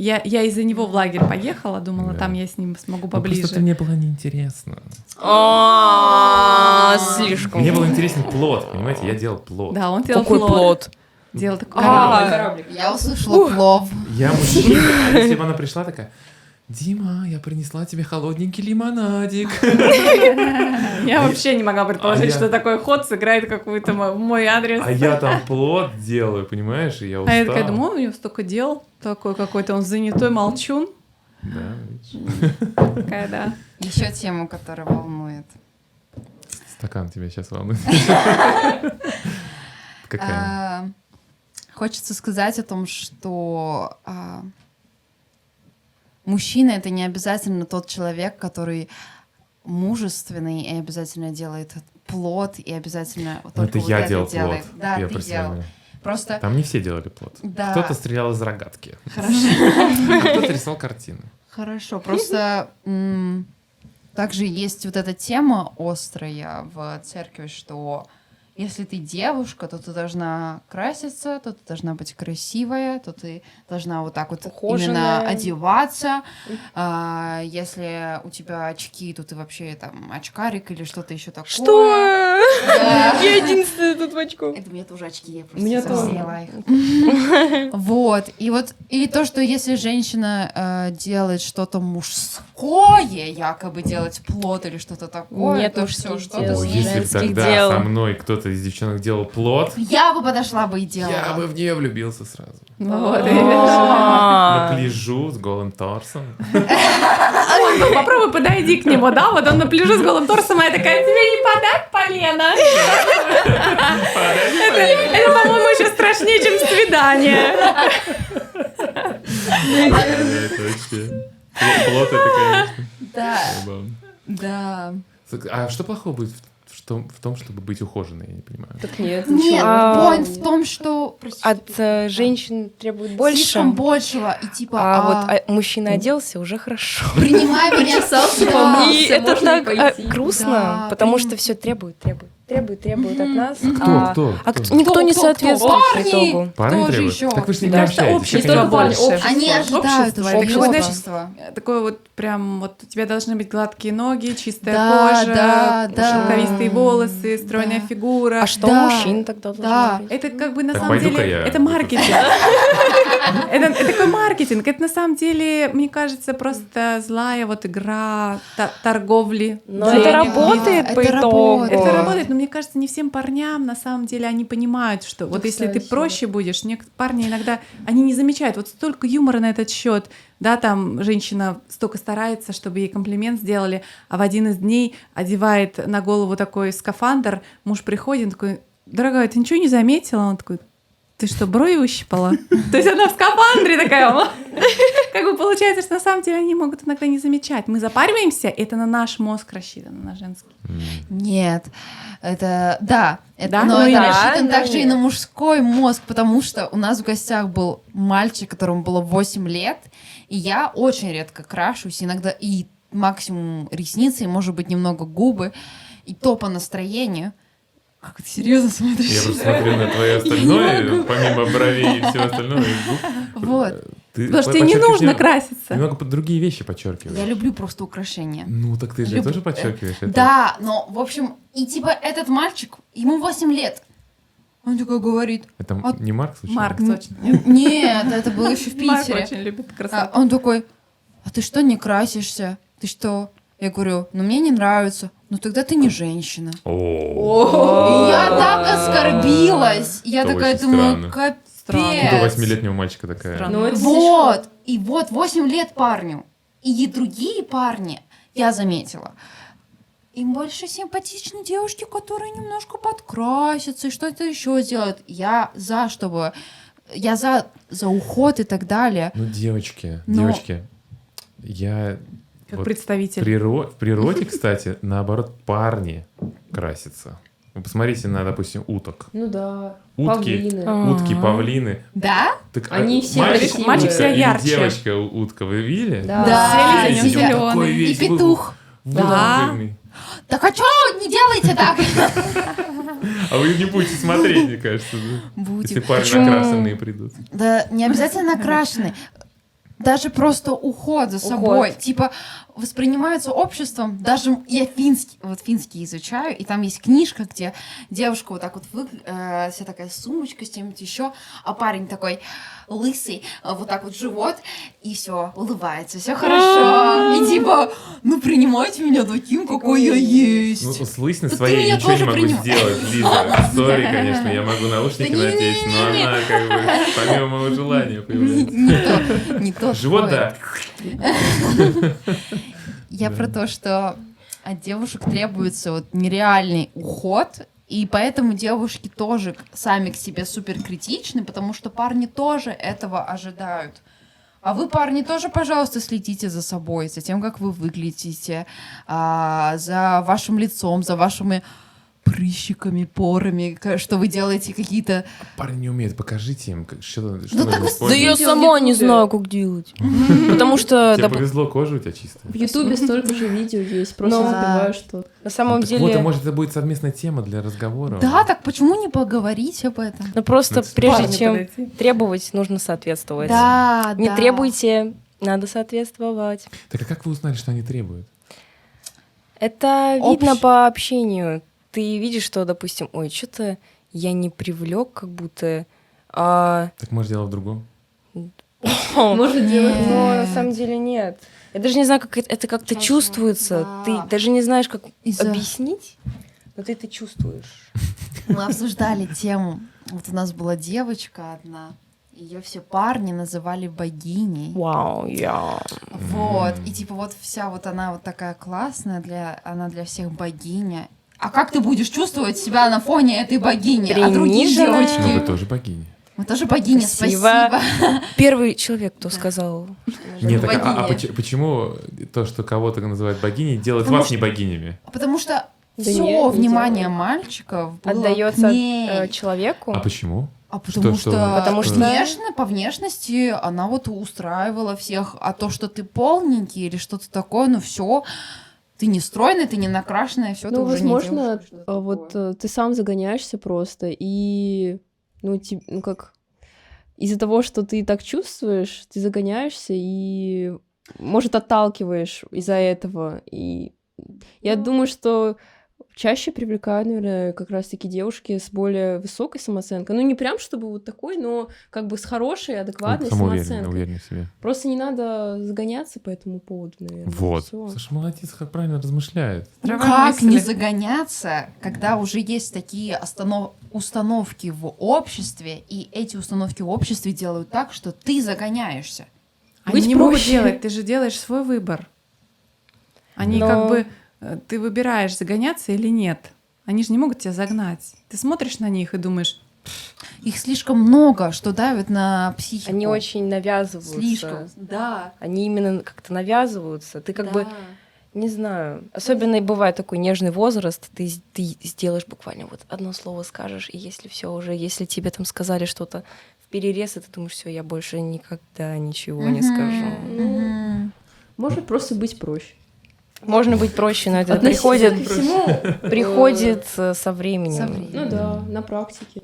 из-за него в лагерь поехала, думала, Да. там я с ним смогу Ну, просто поближе. это мне было неинтересно. Слишком. Мне был интересен плод, понимаете? Я делал плод. Да, он делал Какой плод? Делал такой Кораблик. Я услышала плов. Я мужчина, а если бы она пришла такая: Дима, я принесла тебе холодненький лимонадик. Я вообще не могла предположить, я- что такой ход сыграет какой-то мой адрес. А я там плод делаю, понимаешь? И я А устал. я такая думаю, у него столько дел, такой какой-то он занятой молчун. Да, видишь. Такая, да. Еще тему, которая волнует. Стакан тебя сейчас волнует. Какая? Хочется сказать о том, что мужчина — это не обязательно тот человек, который мужественный и обязательно делает плод, и обязательно Ну, только это вот я это делал делает. плод. Да, Я ты представляю. делал. Просто Там не все делали плод. Да. Кто-то стрелял из рогатки. хорошо. А кто-то рисовал картины. Хорошо, просто также есть вот эта тема острая в церкви, что если ты девушка, то ты должна краситься, то ты должна быть красивая, то ты должна вот так вот именно Ухоженная. одеваться. Если у тебя очки, то ты вообще там очкарик или что-то еще такое. Что? Я единственная тут в очко. Это у меня тоже очки, я У меня просто тоже. сняла их. Вот. И то, что если женщина делает что-то мужское, якобы делать плод или что-то такое, Нет то мужских все, что-то дел. Ой, с если бы женских тогда дел. со мной кто-то из девчонок делал плод, Я бы подошла бы и делала. я бы в нее влюбился сразу. Ну вот, видишь. А. На пляжу с голым торсом. Ну, попробуй подойди к нему, да? Вот он на пляжу с голым торсом, а я такая, тебе не подать полено? Это, по-моему, еще страшнее, чем свидание. Это вообще... Плод это, конечно, Да, забавно. да. А что плохого будет в том, чтобы быть ухоженной, я не понимаю. Так нет, Нет, ничего. point в том, что простите, От женщин требует больше. слишком большего и типа А мужчина оделся, уже хорошо. принимай меня да. И Всё, это можно так не пойти. грустно, Да, потому прям- что все требует от нас. Кто? Никто не Кто? соответствует по Парни! итогу. Парни Кто же требуют? еще? Так вы же не Мне кажется, общаетесь. общество как они- больше. Они ожидают Общество. уже Это такое, знаешь, общество. такое вот прям, вот у тебя должны быть гладкие ноги, чистая Да, кожа, да, да. шелковистые волосы, стройная Да. фигура. А что Да, у мужчин тогда должно да. быть? Это как бы на Так самом пойду-ка деле, я. это маркетинг. Это такой маркетинг. Это на самом деле, мне кажется, просто злая вот игра торговли. Но денег. это работает Это по итогу. работает. Это работает, но мне кажется, не всем парням на самом деле они понимают, что вот если ты кстати. проще будешь, парни иногда они не замечают, вот столько юмора на этот счет, да, там женщина столько старается, чтобы ей комплимент сделали, а в один из дней одевает на голову такой скафандр, муж приходит, он такой: дорогая, ты ничего не заметила? Он такой: ты что, брови выщипала? То есть она в скафандре такая. Как бы получается, что на самом деле они могут иногда не замечать. Мы запариваемся, это на наш мозг рассчитано, на женский. Нет, это да, Да? но Ну, это да, рассчитано но также и нет. на мужской мозг, потому что у нас в гостях был мальчик, которому было 8 лет, и я очень редко крашусь, иногда и максимум ресницы, и, может быть, немного губы, и то по настроению. Как ты серьезно смотришь? Я просто смотрю на твое остальное, помимо бровей и всего остального. и губ. Вот. Ты Потому что тебе не подчеркиваешь нужно краситься. Немного другие вещи подчеркиваешь. Я люблю просто украшения. Ну, так ты же Люблю. тоже подчеркиваешь это. Да, но, в общем, и типа этот мальчик, ему 8 лет. Он такой говорит: Это А- не Марк случайно? Марк точно. нет, это было еще в Марк Питере. очень любит А красоту. он такой: а ты что, не красишься? Ты что? Я говорю: ну мне не нравится. Ну тогда ты не женщина. О, И я так оскорбилась. Я Это такая очень думаю, странно. капец. Странно. До 8-летнего мальчика такая. Странно. Ну, это Вот, и вот 8 лет парню. И другие парни, я заметила, им больше симпатичны девушки, которые немножко подкрасятся и что-то еще сделают. Я за, чтобы... Я за уход и так далее. Ну, девочки, Но- я Как вот представитель. в природе, кстати, наоборот, парни красятся. Вы посмотрите на, допустим, уток. Ну да. Утки, Павлины. утки, павлины. Да? Так, Они все мальчик красивые. Мальчик утка всегда или ярче. девочка утка, вы видели? Да. Да, Зелень, и зеленый. Такой И весь петух. Да. выпуклый. Так а что не делайте так? А вы не будете смотреть, мне кажется, да? Будем. Если парни Почему? накрашенные придут. Да, не обязательно накрашенный. Даже просто уход за собой. Типа воспринимается обществом. Даже я финский изучаю, и там есть книжка, где девушка вот так вот вся такая сумочка с чем-то еще, а парень такой лысый, вот так вот живот, и все, улыбается, все хорошо. И типа, ну принимайте меня таким, какой я Ну, есть. с лысиной Да ты своей меня ничего не тоже могу принимай. сделать, Лиза. Сори, конечно, я могу наушники Да не, надеть, но не, не. она как бы помимо моего желания появляется. Не то. Живот, такое. да. Я про то, что от девушек требуется вот нереальный уход, и поэтому девушки тоже сами к себе супер критичны, потому что парни тоже этого ожидают. А вы, парни, тоже, пожалуйста, следите за собой, за тем, как вы выглядите, за вашим лицом, за вашими прыщиками, порами, что вы делаете какие-то... Парни не умеют, покажите им, что Ну, нужно так Да использовать. я Видео в сама не Ютубе. знаю, как делать. Потому что Тебе повезло, кожа у тебя чистая. В Ютубе столько же видео есть, просто Ну, забиваю, что... на самом Так вот, а деле... может, это будет совместная тема для разговора. Да, так почему не поговорить об этом? Ну просто Ну, прежде парню чем подойти. требовать, нужно соответствовать. Да, Не да. требуйте, надо соответствовать. Так а как вы узнали, что они требуют? Это Общ- видно по общению. ты видишь, что, допустим, ой, что-то я не привлек, как будто... Так может дело в другом? Может делать. Но на самом деле нет. Я даже не знаю, как это как-то Чаще, чувствуется. да. Ты даже не знаешь, как Из-за- объяснить, но ты это чувствуешь. Мы обсуждали тему. Вот у нас была девочка одна, ее все парни называли богиней. Вау, я... Вот, и типа вот вся вот она вот такая классная, она для всех богиня. А как ты будешь чувствовать себя на фоне этой богини? А другие Приниженная. Но вы девочки? тоже богиня. Мы тоже богиня, Спасибо. спасибо. Первый человек, кто сказал. Нет, так, богиня. почему то, что кого-то называют богиней, делает Потому вас что- не богинями? Потому что Да все нет, не внимание делает. мальчиков было Отдается к ней. человеку. А почему? А потому что- что, Потому что- внешне, по внешности она вот устраивала всех, а то, что ты полненький или что-то такое, ну все, ты не стройный, ты не накрашенная, все, ты Ну, уже не возможно, девушка. вот ты сам загоняешься просто, и, ну, как, из-за того, что ты так чувствуешь, ты загоняешься и, может, отталкиваешь из-за этого. И я думаю, что чаще привлекают, наверное, как раз-таки девушки с более высокой самооценкой. Ну, не прям чтобы вот такой, но как бы с хорошей, адекватной Самоуверенный, самооценкой. уверенный в себе. Просто не надо загоняться по этому поводу, наверное. Вот. Всё. Слушай, молодец, как правильно размышляет. Ну Здравая как не мысль. загоняться, когда уже есть такие установки в обществе, и эти установки в обществе делают так, что ты загоняешься. Они Быть не могут проще. делать, ты же делаешь свой выбор. Они Но- как бы, ты выбираешь, загоняться или нет. Они же не могут тебя загнать. Ты смотришь на них и думаешь, Их слишком много, что давит на психику. Они очень навязываются. Слишком. Да. Они именно как-то навязываются. Ты как бы, не знаю, особенно и бывает такой нежный возраст, ты сделаешь буквально вот одно слово скажешь, и если все уже, если тебе там сказали что-то в перерез, и ты думаешь, все, я больше никогда ничего не скажу. Мгм. Может просто быть проще. Можно быть проще, но это Относиться приходит, ко всему, приходит со временем. Со временем. Ну да, на практике.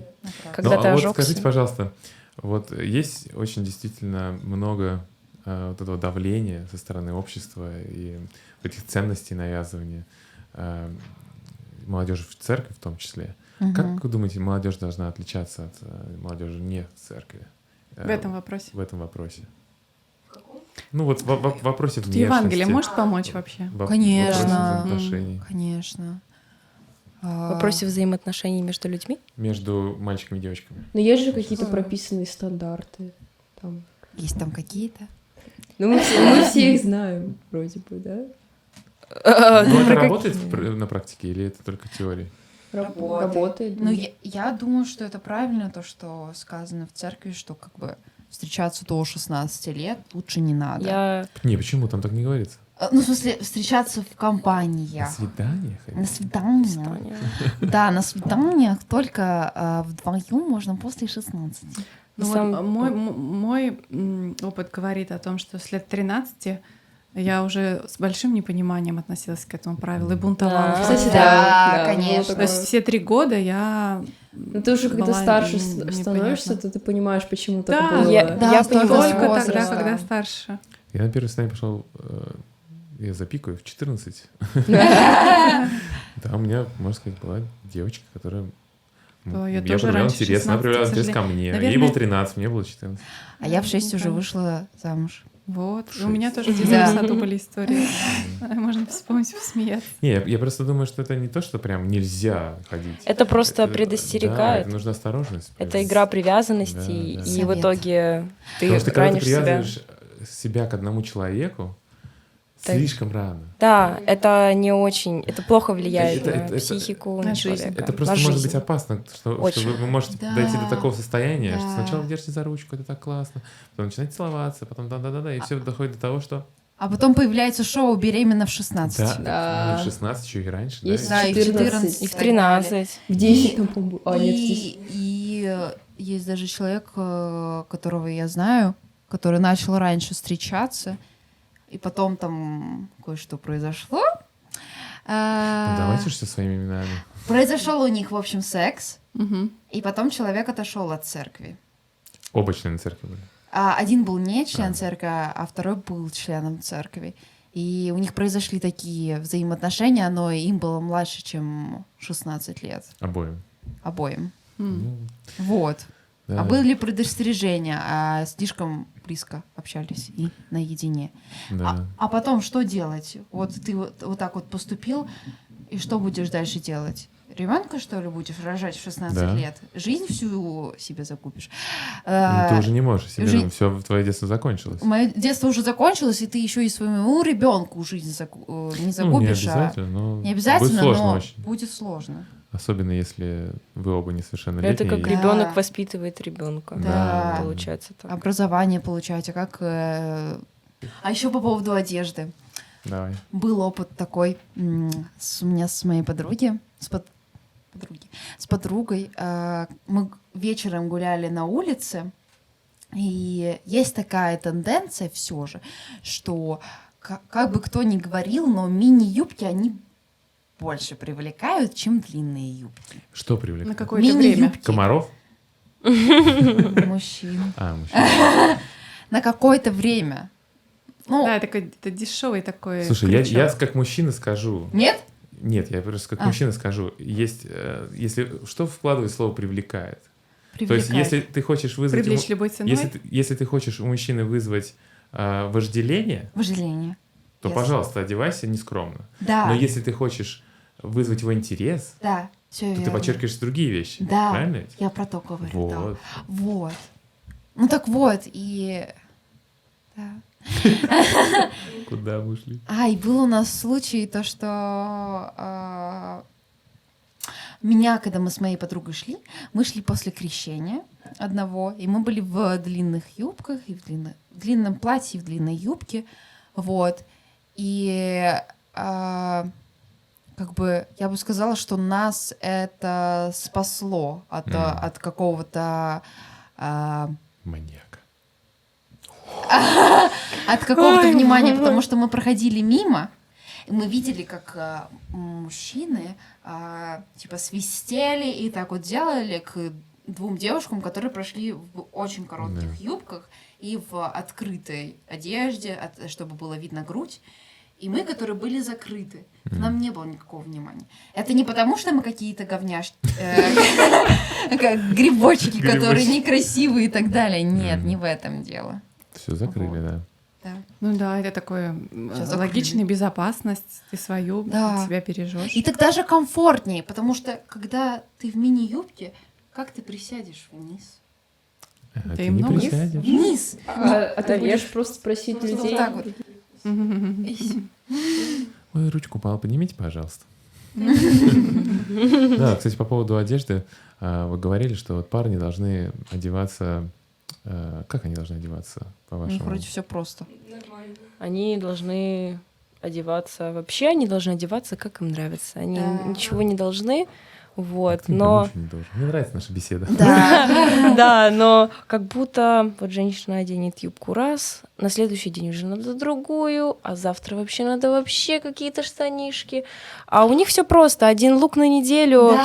Когда Ну, ты а вот ожёгся. скажите, пожалуйста, вот есть очень действительно много вот этого давления со стороны общества и этих ценностей навязывания молодежи в церкви в том числе. Мгм. Как вы думаете, молодежь должна отличаться от молодежи не в церкви? в этом вопросе. В этом вопросе. Ну вот в вопросе Тут внешности. Евангелие может помочь вообще? в Конечно. вопросе взаимоотношений Конечно. В вопросе взаимоотношений между людьми. между мальчиками и девочками. Но есть же какие-то прописанные стандарты. Там. Есть там какие-то? Ну, мы все их знаем, вроде бы, да? Ну это работает на практике или это только теория? Работает. Ну, я думаю, что это правильно, то, что сказано в церкви, что как бы встречаться до 16 лет лучше не надо. Я Не, почему? Там так не говорится. Ну, в смысле, встречаться в На компаниях. свиданиях? На свиданиях. Таня. Да, на свиданиях только вдвоем можно после 16. Ну, вот Сам- мой опыт говорит о том, что с лет 13 я уже с большим непониманием относилась к этому правилу и бунтовала. Да. Кстати, Да, да, конечно. То есть все 3 года я Ну, ты уже когда была старше непонятна. становишься, то ты понимаешь, почему Да, так было. я Да, понимаю. только возраста. тогда, когда старше. Я на первое свидание пошел, я запикаю, в 14. Да, у меня, можно сказать, была девочка, которая... Да, я мне тоже проявляла раньше интерес, она 16, проявляла к интерес ко сожалению. мне. Ей Наверное- было 13, мне было 14. А я в 6 уже конечно. вышла замуж. Вот. И у 6. меня тоже в детском Да. саду были истории. Можно вспомнить, посмеяться. Не, я просто думаю, что это не то, что прям нельзя ходить. Это просто Да, предостерегает. это нужна осторожность. Это игра привязанностей, Да, да. и Совет. в итоге ты Потому что когда ты ранишь себя. привязываешь себя к одному человеку, Так. слишком рано. Да, это не очень, это плохо влияет Это- на это- психику, на на жизнь. человека. Это на просто может жизнь. быть опасно, что Очень. вы можете Да, дойти до такого состояния, что да. сначала держите за ручку, это так классно, потом начинаете целоваться, потом да-да-да, и все доходит до того, что... А потом появляется шоу «Беременна в 16». Да, Да. ну, в 16 еще и раньше, Есть Да, да? и в 14. 14. И в 13. В 10 там, по-моему, нет, в 10. И есть даже человек, которого я знаю, который начал раньше встречаться, и потом там кое-что произошло. Ну, давайте же со своими именами. Произошел у них, в общем, секс, Мгм. и потом человек отошел от церкви. Оба члены церкви были. Один был не член А. церкви, а второй был членом церкви. И у них произошли такие взаимоотношения, но им было младше, чем 16 лет обоим. М. Вот. Да. А были предостережения, а слишком близко общались и наедине. Да. А потом что делать? Вот ты вот так вот поступил, и что будешь дальше делать? Ребенка, что ли, будешь рожать в 16 Да. лет? Жизнь всю себе загубишь. Ну, ты уже не можешь себе, жи- все, твое детство закончилось. Мое детство уже закончилось, и ты еще и своему ребенку жизнь не Ну, не загубишь. обязательно, но Не обязательно, будет сложно но очень. будет сложно. Особенно если вы оба несовершеннолетние. Это как и- Да. ребенок воспитывает ребенка. Да. Получается так. Образование получаете, как... А еще по поводу одежды. Давай. Был опыт такой у меня с моей с подругой. Мы вечером гуляли на улице, и есть такая тенденция все же, что как бы кто ни говорил, но мини-юбки, они больше привлекают, чем длинные юбки. Что На привлекает? какое-то время. Мини-юбки Комаров? мужчин. Мужчина. На какое-то время. Ну, Да, это дешевый такой. Слушай, я крючок. как мужчина скажу. нет? Нет, я просто как мужчина скажу. Есть, если что вкладывает слово привлекает. То есть, Привлекает. если ты хочешь вызвать, Привлечь любой ценой. если ты хочешь у мужчины вызвать вожделение, Вожделение. то, Yes. пожалуйста, одевайся нескромно. Да, Но если ты хочешь вызвать его интерес, да, все то верно. ты подчеркиваешь другие вещи. Да, Правильно ведь? я про то говорю. Да. Вот. Вот. Ну так вот, и... Да. Куда мы ушли? И был у нас случай, то, что когда мы с моей подругой шли, мы шли после крещения одного, и мы были в длинных юбках, и в длинном платье, и в длинной юбке, вот. И как бы я бы сказала, что нас это спасло от какого-то... Маньяк. От какого-то внимания, потому что мы проходили мимо, и мы видели, как мужчины типа свистели и так вот делали к двум девушкам, которые прошли в очень коротких юбках и в открытой одежде, чтобы было видно грудь. И мы, которые были закрыты, к нам не было никакого внимания. Это не потому, что мы какие-то говняшки, как грибочки, которые некрасивые и так далее. Нет, не в этом дело. Все закрыли, да. Да. Ну да, это такое Сейчас логичная безопасность. Ты свою Да. себя бережешь. И так даже комфортнее, потому что когда ты в мини-юбке, как ты присядешь вниз? Ты им не много? присядешь. Вниз! А ты будешь просто спросить Вот людей. так вот. Ой, ручку поднимите, пожалуйста. Да, кстати, по поводу одежды. Вы говорили, что вот парни должны одеваться... Как они должны одеваться, У них по-вашему? вроде все просто. Они должны одеваться... Вообще они должны одеваться, как им нравится. Они Да. ничего не должны. Вот, Ты но... никому ничего не должен. Мне нравится наша беседа. Да. Да, но как будто вот женщина оденет юбку раз, на следующий день уже надо другую, а завтра вообще какие-то штанишки. А у них все просто. Один лук на неделю,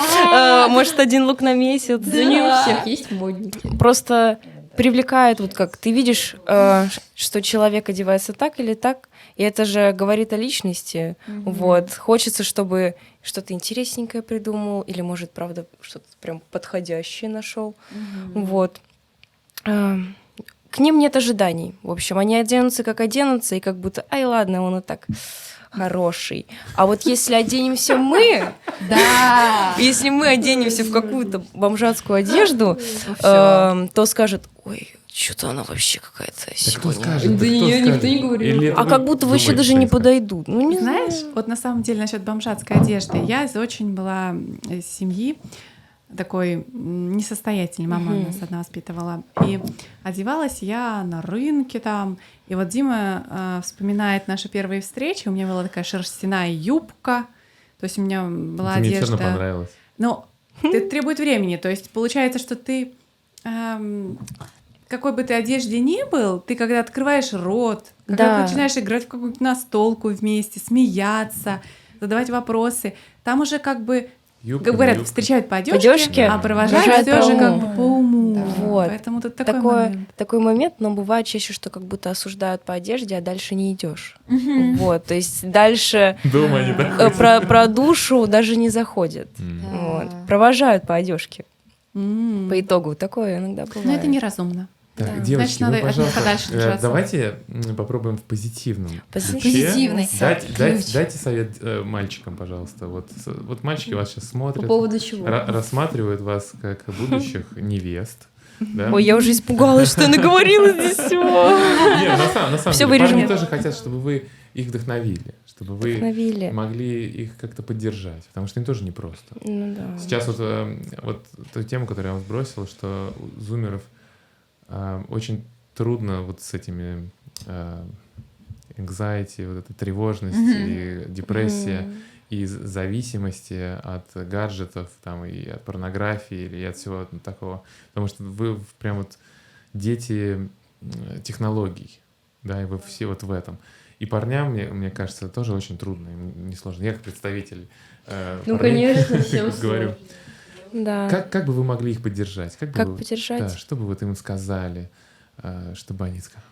может, один лук на месяц. Да не у всех есть модники. Просто привлекает, вот как ты видишь, что человек одевается так или так, и это же говорит о личности. Вот. Хочется, чтобы что-то интересненькое придумал, или, может, правда, что-то прям подходящее нашел. Вот. К ним нет ожиданий. В общем, они оденутся, как оденутся, и как будто, ай, ладно, он и так хороший. А вот если оденемся мы, Да. если мы оденемся в какую-то бомжатскую одежду, Всё. то скажут, ой, что-то она вообще какая-то Да кто сегодня. скажет? Да кто не, скажет? никто не говорил. Или это А вы как будто вообще думаете, даже что не они скажут? подойдут. Ну, не Знаешь, знаю. вот на самом деле насчет бомжатской одежды. Я из очень была из семьи такой несостоятельной. Мама нас одна воспитывала. И одевалась я на рынке там. И вот Дима вспоминает наши первые встречи. У меня была такая шерстяная юбка. То есть у меня была Мне всё одежда. равно понравилось. Но это требует времени. То есть получается, что ты какой бы ты одежде ни был, ты когда открываешь рот, когда Да. начинаешь играть в какую-то настолку вместе, смеяться, задавать вопросы, там уже как бы, Юбка как на говорят, юбку. встречают по По одежке, одежке, а провожают провожают все же по как уму. бы по уму. Да. Вот. Поэтому тут такой Такой момент, но бывает чаще, что как будто осуждают по одежде, а дальше не идешь. Вот, то есть дальше Дома не доходит. про душу даже не заходят. Вот. Провожают по одежке. По итогу такое иногда бывает. Но это неразумно. Так, Да. девочки, Значит, надо вы, от них пожалуйста, подальше держаться. давайте попробуем в позитивном ключе. Позитивный ключ. Дайте совет мальчикам, пожалуйста. Вот мальчики вас сейчас По смотрят, поводу чего? рассматривают вас как будущих невест. Да? Ой, я уже испугалась, что наговорила здесь всего. Нет, на самом Всё деле, парни вырежем. тоже хотят, чтобы вы их вдохновили, чтобы вы Вдохновили. могли их как-то поддержать, потому что им тоже непросто. Ну да. Сейчас вот ту тему, которую я вам сбросил, что у зумеров очень трудно вот с этими anxiety, вот эта тревожность и депрессия и зависимости от гаджетов там, и от порнографии или от всего такого. Потому что вы прям вот дети технологий, да, и вы все вот в этом. И парням, мне кажется, тоже очень трудно, им несложно. Я как представитель Ну, парней конечно, всем говорю. Да. Как бы вы могли их поддержать? Как бы вы, поддержать? Да, что бы вот им сказали, чтобы они сказали,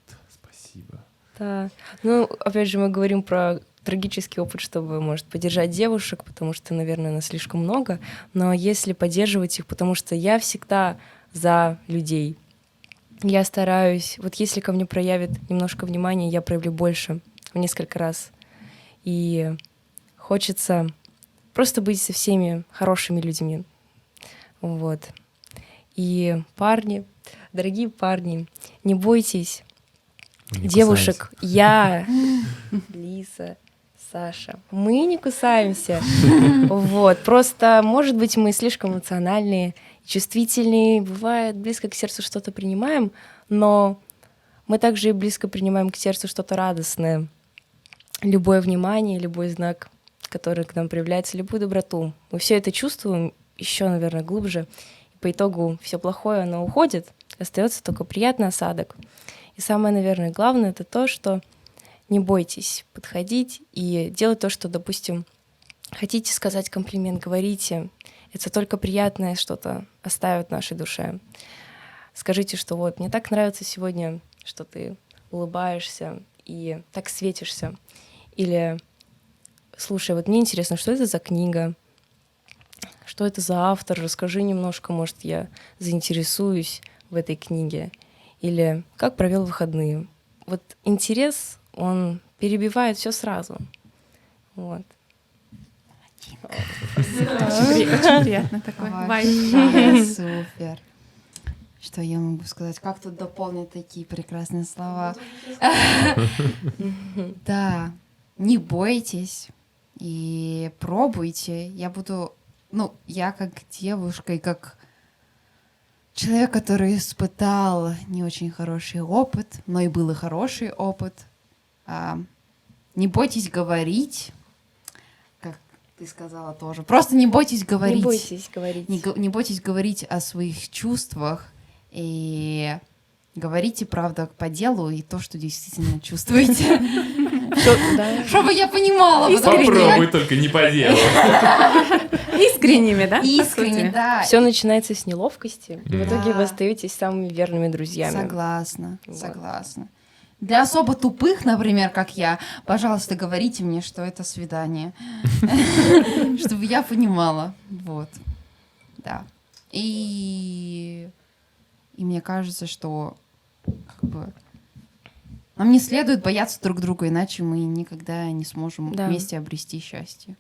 «Вот, спасибо». Да. Ну, опять же, мы говорим про трагический опыт, чтобы, может, поддержать девушек, потому что, наверное, нас слишком много. Но если поддерживать их, потому что я всегда за людей. Я стараюсь, вот если ко мне проявят немножко внимания, я проявлю больше в несколько раз. И хочется просто быть со всеми хорошими людьми. Вот. И парни, дорогие парни, не бойтесь Не девушек. Я, Лиса, Саша. Мы не кусаемся. Вот. Просто, может быть, мы слишком эмоциональные, чувствительные. Бывает, близко к сердцу что-то принимаем, но мы также и близко принимаем к сердцу что-то радостное. Любое внимание, любой знак, который к нам проявляется, любую доброту. Мы все это чувствуем еще, наверное, глубже. И по итогу все плохое, оно уходит, остается только приятный осадок. И самое, наверное, главное — это то, что не бойтесь подходить и делать то, что, допустим, хотите сказать комплимент, говорите. Это только приятное что-то оставит в нашей душе. Скажите, что вот, мне так нравится сегодня, что ты улыбаешься и так светишься. Или, слушай, вот мне интересно, что это за книга? Что это за автор? Расскажи немножко, может, я заинтересуюсь в этой книге. Или как провел выходные. Вот интерес, он перебивает все сразу. Вот. Очень приятно такой вайб. Вообще супер. Что я могу сказать? Как тут дополнить такие прекрасные слова? Да, не бойтесь и пробуйте. Я как девушка и как человек, который испытал не очень хороший опыт, но и был и хороший опыт. Не бойтесь говорить, как ты сказала тоже. Просто не бойтесь говорить. Не бойтесь говорить. Не бойтесь говорить о своих чувствах и говорите, правда, по делу и то, что действительно чувствуете. Чтобы я понимала. Попробуй только не по делу. Искренними, да? Искренне, да. Все начинается с неловкости, и в итоге Да. вы остаетесь самыми верными друзьями. Согласна, Вот. согласна. Для особо тупых, например, как я, пожалуйста, говорите мне, что это свидание. Чтобы я понимала. Вот. Да. И мне кажется, что как бы нам не следует бояться друг друга, иначе мы никогда не сможем Да. вместе обрести счастье.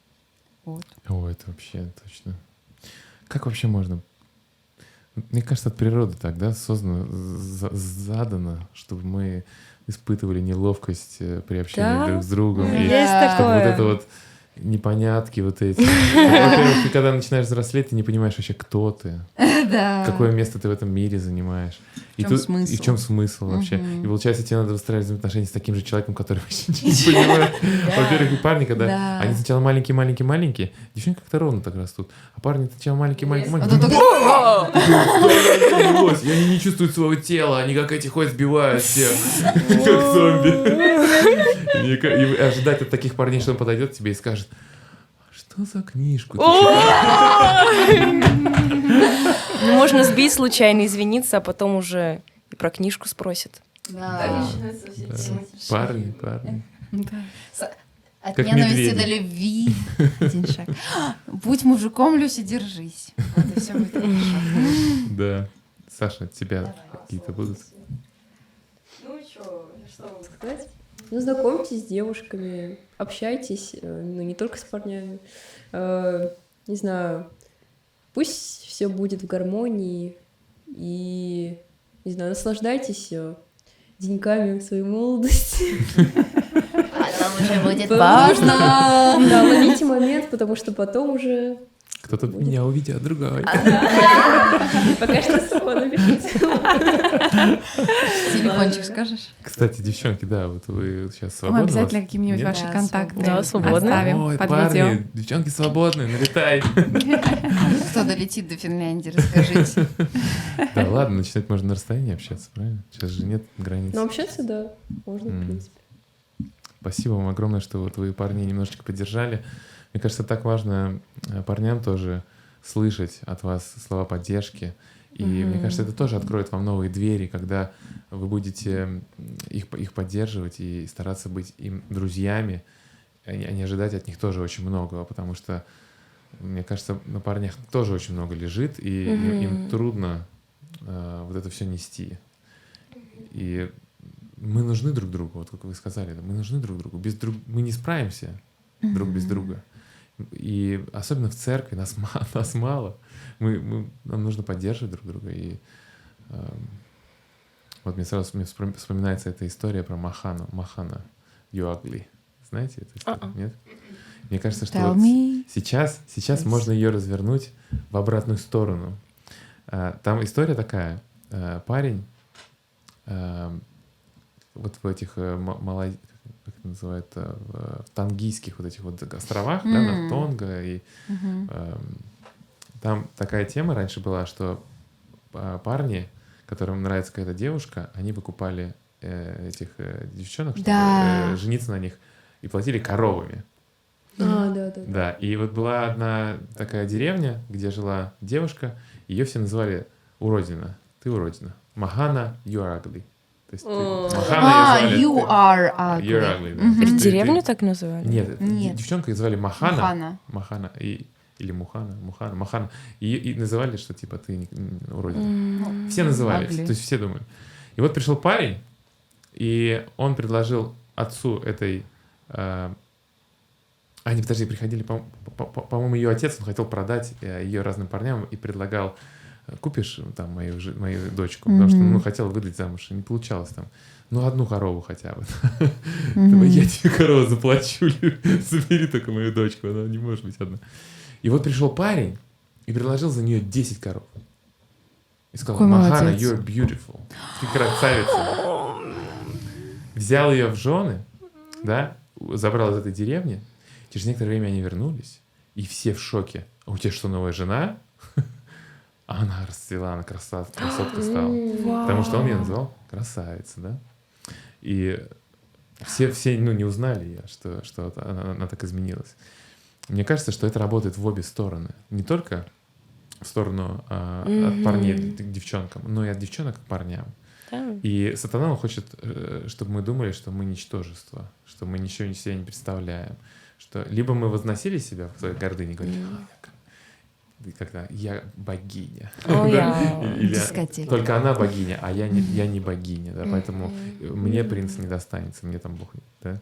Вот. О, это вообще точно. Как вообще можно? Мне кажется, от природы так, да, создано, задано, чтобы мы испытывали неловкость при общении Да. друг с другом. И Есть чтобы такое. вот это вот непонятки вот эти. Во-первых, ты когда начинаешь взрослеть, ты не понимаешь вообще, кто ты, Да. какое место ты в этом мире занимаешь. В чём смысл? И в чем смысл вообще. Мгм. И получается, тебе надо выстраивать взаимоотношения с таким же человеком, который вообще ничего не понимает. Во-первых, и парни, когда Да. они сначала маленькие-маленькие-маленькие, девчонки как-то ровно так растут. А парни сначала маленькие-маленькие. Вот это И они не чувствуют своего тела, они как эти ходят, сбивают всех, как зомби. И ожидать от таких парней, что он подойдет к тебе и скажет: «А что за книжку ты читаешь?» Ну, можно сбить случайно, извиниться, а потом уже и про книжку спросят. Да. Парни. От Как ненависти медведи. до любви. Один шаг. Будь мужиком, Люся, держись. Вот и все будет хорошо. Да. Саша, от тебя какие-то будут? Ну что вам сказать? Ну, знакомьтесь с девушками, общайтесь, ну, не только с парнями. Не знаю, пусть все будет в гармонии и, не знаю, наслаждайтесь деньками своей молодости. А там уже будет важно. Да, ловите момент, потому что потом уже... Кто-то меня увидит, а другой. Пока что слово напишите. Телефончик скажешь? Кстати, девчонки, да, вот вы сейчас Мы свободны? обязательно у вас какие-нибудь нет? ваши Да, контакты Да, свободны. оставим Ой, под парни, видео. девчонки свободны, налетай. Кто долетит до Финляндии, расскажите. Да ладно, начинать можно на расстоянии общаться, правильно? Сейчас же нет границ. Но общаться, да, можно, в принципе. Спасибо вам огромное, что вот вы парней немножечко поддержали. Мне кажется, так важно парням тоже слышать от вас слова поддержки. И мне кажется, это тоже откроет вам новые двери, когда вы будете их поддерживать и стараться быть им друзьями, а не ожидать от них тоже очень многого, потому что, мне кажется, на парнях тоже очень много лежит, и им трудно вот это все нести. И мы нужны друг другу, вот как вы сказали, да, мы нужны друг другу. Мы не справимся друг без друга. И особенно в церкви нас мало. Нам нужно поддерживать друг друга. И вот мне сразу вспоминается эта история про Махану. Махана, you ugly. Знаете эту историю? Нет? Мне кажется, что вот сейчас можно ее развернуть в обратную сторону. Там история такая. Парень вот в этих как это называют, в Тангийских вот этих вот островах, да, на Тонга, и там такая тема раньше была, что парни, которым нравится какая-то девушка, они выкупали этих девчонок, чтобы жениться на них, и платили коровами. Да. Да, и вот была одна такая деревня, где жила девушка, ее все называли уродина. Ты уродина. Махана, you are ugly. То есть Махана её звали, You are ugly. you're ugly, да. То есть Деревню так называли? Нет, Нет. девчонку ее звали Махана. Или Махана. И называли, что типа ты уродина. Все называли, ugly. то есть все думали. И вот пришел парень, и он предложил отцу этой... подожди, приходили, по-моему, ее отец, он хотел продать ее разным парням и предлагал: купишь там мою дочку, потому что хотел выдать замуж, и не получалось там. Одну корову хотя бы. Давай я тебе корову заплачу, забери только мою дочку, она не может быть одна. И вот пришел парень и предложил за нее 10 коров. И сказал: Какой Махана, молодец. you're beautiful. Ты красавица. Взял ее в жены, да, забрал из этой деревни. Через некоторое время они вернулись, и все в шоке. А у тебя что, новая жена? А она расцвела, она красотка стала. Потому что он ее назвал красавица, да? И все не узнали ее, что она так изменилась. Мне кажется, что это работает в обе стороны. Не только в сторону от парней к девчонкам, но и от девчонок к парням. Да. И сатана, он хочет, чтобы мы думали, что мы ничтожество, что мы ничего из себя не представляем. Что либо мы возносили себя в своей гордыне и говорили: когда я богиня. Или Дискотека. только она богиня, а я не богиня, да, поэтому мне принц не достанется, мне там Бог, да.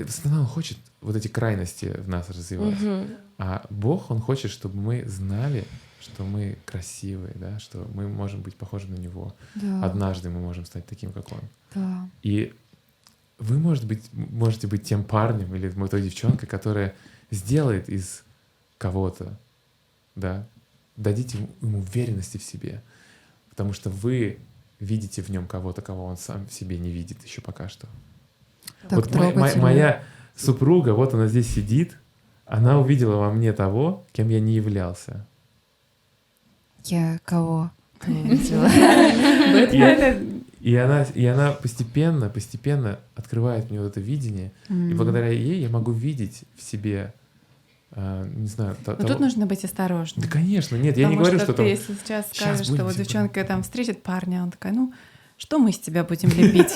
Сатана, он хочет вот эти крайности в нас развивать, а Бог, он хочет, чтобы мы знали, что мы красивые, да, что мы можем быть похожи на Него. Да. Однажды мы можем стать таким, как Он. Да. И вы, можете быть тем парнем или той девчонкой, которая сделает из кого-то, да, дадите ему уверенности в себе, потому что вы видите в нем кого-то, кого он сам в себе не видит еще пока что. Так Вот трогательно. моя супруга, вот она здесь сидит, она увидела во мне того, кем я не являлся. Я кого? Ты увидела? И она постепенно открывает мне вот это видение, и благодаря ей я могу видеть в себе не знаю... Но тут нужно быть осторожным. Да, конечно, нет, я не говорю, что ты, там... если сейчас «Щас скажешь, что будем вот все девчонка там встретит парня, он такая, ну, что мы с тебя будем лепить?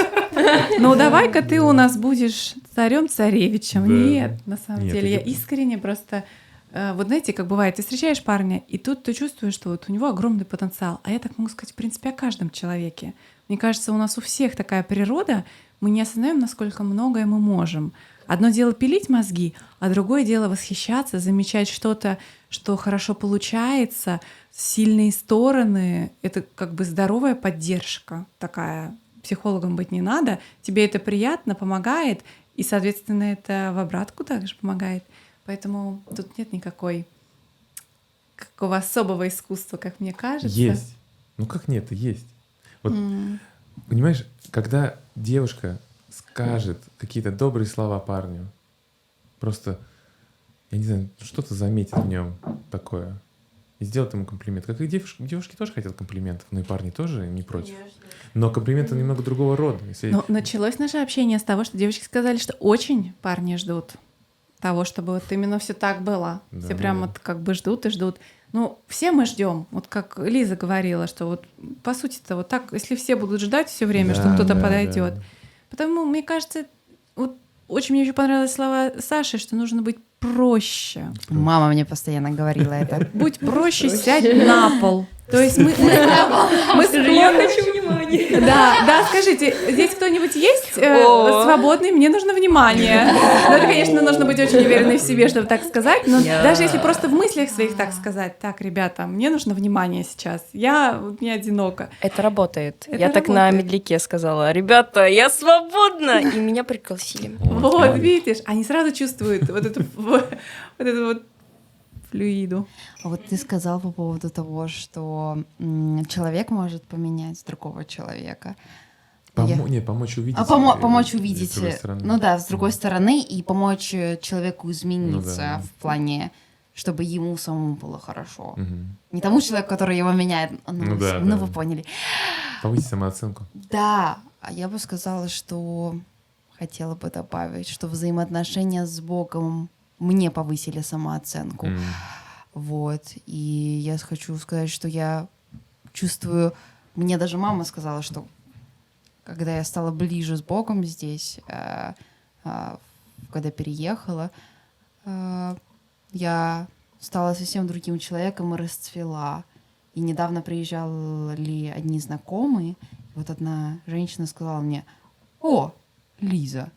Ну, давай-ка ты у нас будешь царем-царевичем. Да. Нет, на самом Нет, деле, я я- искренне просто... Вот знаете, как бывает, ты встречаешь парня, и тут ты чувствуешь, что вот у него огромный потенциал. А я так могу сказать, в принципе, о каждом человеке. Мне кажется, у нас у всех такая природа, мы не осознаем, насколько многое мы можем. Одно дело пилить мозги, а другое дело восхищаться, замечать что-то, что хорошо получается, сильные стороны. Это как бы здоровая поддержка такая. Психологом быть не надо. Тебе это приятно, помогает, и, соответственно, это в обратку также помогает. Поэтому тут нет какого особого искусства, как мне кажется. Есть. Ну как нет, есть. Вот, понимаешь, когда девушка скажет какие-то добрые слова парню, просто, я не знаю, что-то заметит в нем такое, и сделает ему комплимент. Как и девушки тоже хотят комплиментов, но и парни тоже не против. Но комплименты немного другого рода. Если... Но началось наше общение с того, что девочки сказали, что очень парни ждут того, чтобы вот именно все так было. Да, Все прям вот как бы ждут и ждут. Ну, все мы ждем. Вот как Лиза говорила, что вот по сути-то вот так, если все будут ждать все время, что Да, кто-то да, подойдет. да. Потому, мне кажется, вот очень мне еще понравились слова Саши, что нужно быть проще. Мама мне постоянно говорила это. Будь проще, сядь на пол. То есть мы Скажи, я хочу внимания. Да, скажите, здесь кто-нибудь есть свободный? Мне нужно внимание. Ну, это, конечно, нужно быть очень уверенной в себе, чтобы так сказать, но даже если просто в мыслях своих так сказать, так, ребята, мне нужно внимание сейчас, я не одинока. Это работает. Это Я так на работает. медляке сказала: ребята, я свободна! И меня пригласили. Вот, видишь, они сразу чувствуют вот эту вот флюиду. А вот ты сказал по поводу того, что человек может поменять другого человека. Помочь увидеть. Помочь С увидеть. другой стороны. Ну да, с другой стороны, и помочь человеку измениться Ну да. в плане, чтобы ему самому было хорошо. Мгм. Не тому человеку, который его меняет. Ну да, ну да. вы поняли. Повысить самооценку. Да, а я бы сказала, что хотела бы добавить, что взаимоотношения с Богом мне повысили самооценку. Вот. И я хочу сказать, что я чувствую... Мне даже мама сказала, что когда я стала ближе с Богом здесь, когда переехала, я стала совсем другим человеком и расцвела. И недавно приезжали одни знакомые, и вот одна женщина сказала мне: «О, Лиза,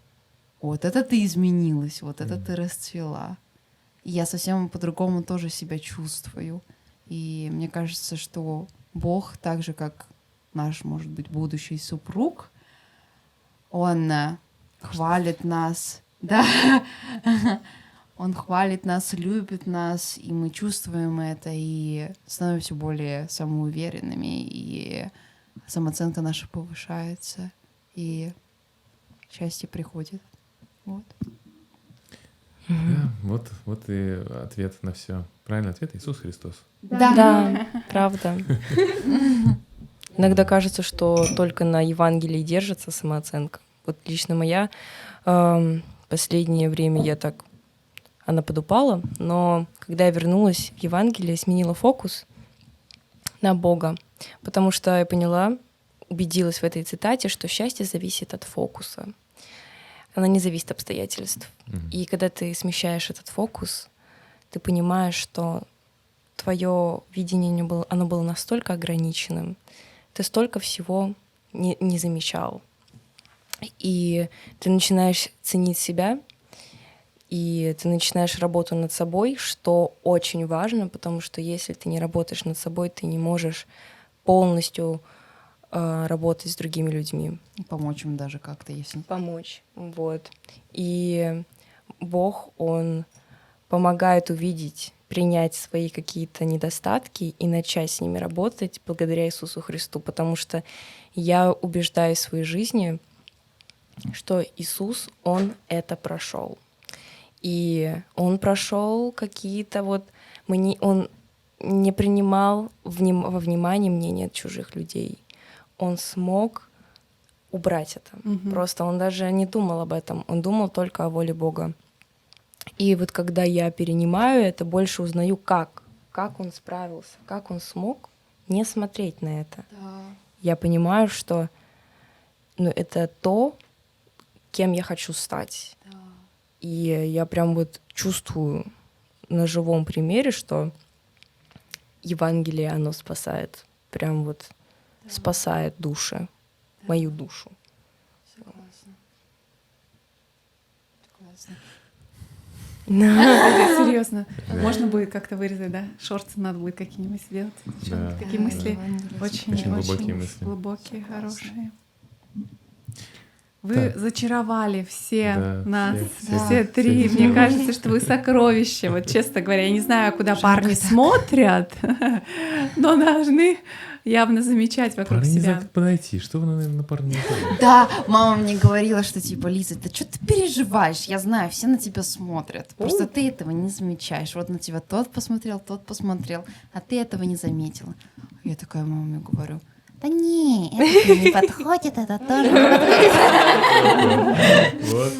вот это ты изменилась, вот это ты расцвела». И я совсем по-другому тоже себя чувствую. И мне кажется, что Бог, так же, как наш, может быть, будущий супруг, Он хвалит нас, да, Он хвалит нас, любит нас, и мы чувствуем это, и становимся более самоуверенными, и самооценка наша повышается, и счастье приходит. Вот. Да, вот и ответ на все. Правильный ответ — Иисус Христос. Да, правда. Иногда кажется, что только на Евангелии держится самооценка. Вот лично моя последнее время она подупала, но когда я вернулась в Евангелие, сменила фокус на Бога, потому что я поняла, убедилась в этой цитате, что счастье зависит от фокуса. Она не зависит от обстоятельств. И когда ты смещаешь этот фокус, ты понимаешь, что твое видение оно было настолько ограниченным, ты столько всего не замечал. И ты начинаешь ценить себя, и ты начинаешь работу над собой, что очень важно, потому что если ты не работаешь над собой, ты не можешь полностью работать с другими людьми. Помочь им даже как-то, если... Помочь, вот. И Бог, Он помогает увидеть, принять свои какие-то недостатки и начать с ними работать благодаря Иисусу Христу, потому что я убеждаюсь в своей жизни, что Иисус, Он это прошел. И Он прошел какие-то Он не принимал во внимание мнения чужих людей. Он смог убрать это. Просто он даже не думал об этом. Он думал только о воле Бога. И вот когда я перенимаю это, больше узнаю, как он справился, как он смог не смотреть на это. Я понимаю, что это то, кем я хочу стать. И я прям вот чувствую на живом примере, что Евангелие, оно спасает. Прям вот спасает души, мою душу. Серьезно. Да. Можно будет как-то вырезать, да? Шорты надо будет какие-нибудь сделать. Да. Такие мысли очень глубокие мысли. глубокие, хорошие. Вы зачаровали все Да, нас, всех все три. зачаровали. Мне кажется, что вы сокровище. Вот честно говоря, я не знаю, куда парни смотрят, но должны явно замечать вокруг Парни не себя. знают, как подойти. Что вы, наверное, на парня не ходите? Да, мама мне говорила, что типа, Лиза, да что ты переживаешь? Я знаю, все на тебя смотрят. Просто ты этого не замечаешь. Вот на тебя тот посмотрел, а ты этого не заметила. Я такая маме говорю, да не, это не подходит, это тоже не подходит. Вот.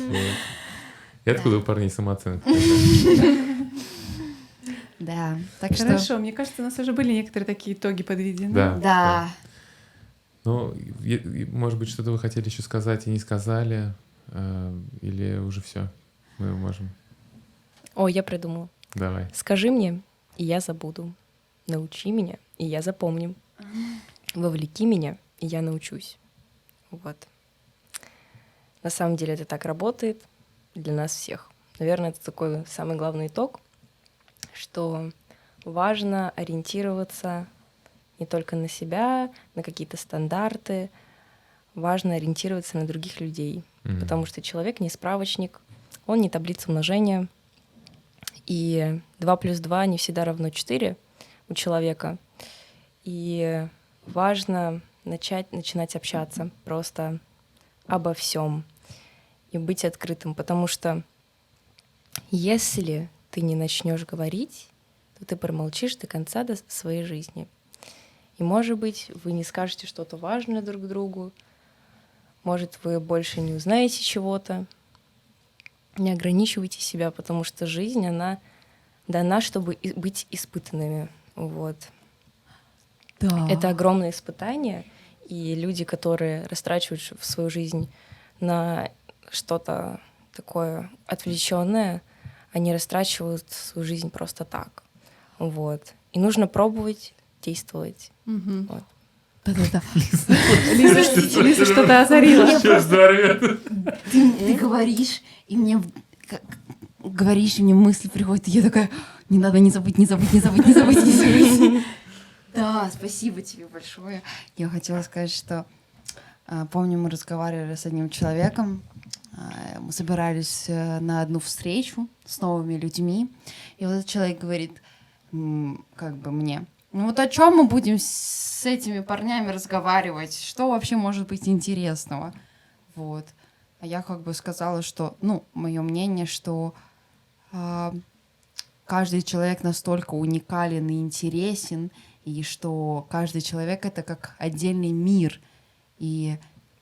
И откуда у парней самооценка? Да, так что... Хорошо, мне кажется, у нас уже были некоторые такие итоги подведены. Да. Да. Ну, может быть, что-то вы хотели еще сказать и не сказали, или уже все? Мы можем. О, я придумала. Давай. Скажи мне, и я забуду. Научи меня, и я запомню. Вовлеки меня, и я научусь. Вот. На самом деле это так работает для нас всех. Наверное, это такой самый главный итог, что важно ориентироваться не только на себя, на какие-то стандарты. Важно ориентироваться на других людей, потому что человек не справочник, он не таблица умножения. И 2 + 2 не всегда равно 4 у человека. И важно начинать общаться просто обо всем и быть открытым, потому что если ты не начнешь говорить, то ты промолчишь до конца своей жизни. И, может быть, вы не скажете что-то важное друг другу, может, вы больше не узнаете чего-то. Не ограничивайте себя, потому что жизнь, она дана, чтобы быть испытанными. Вот. Да. Это огромное испытание, и люди, которые растрачивают в свою жизнь на что-то такое отвлеченное, они растрачивают свою жизнь просто так. Вот. И нужно пробовать, действовать. Мгм. Вот. Да-да-да. Лиза что-то озарила. Сейчас взорвет. Ты говоришь, и мне говоришь, и мне мысли приходят, и я такая, не надо, не забыть. Да, спасибо тебе большое. Я хотела сказать, что помню, мы разговаривали с одним человеком, мы собирались на одну встречу с новыми людьми, и вот этот человек говорит, как бы мне, ну вот о чем мы будем с этими парнями разговаривать, что вообще может быть интересного, вот. А я как бы сказала, что, мое мнение, что каждый человек настолько уникален и интересен, и что каждый человек — это как отдельный мир. И,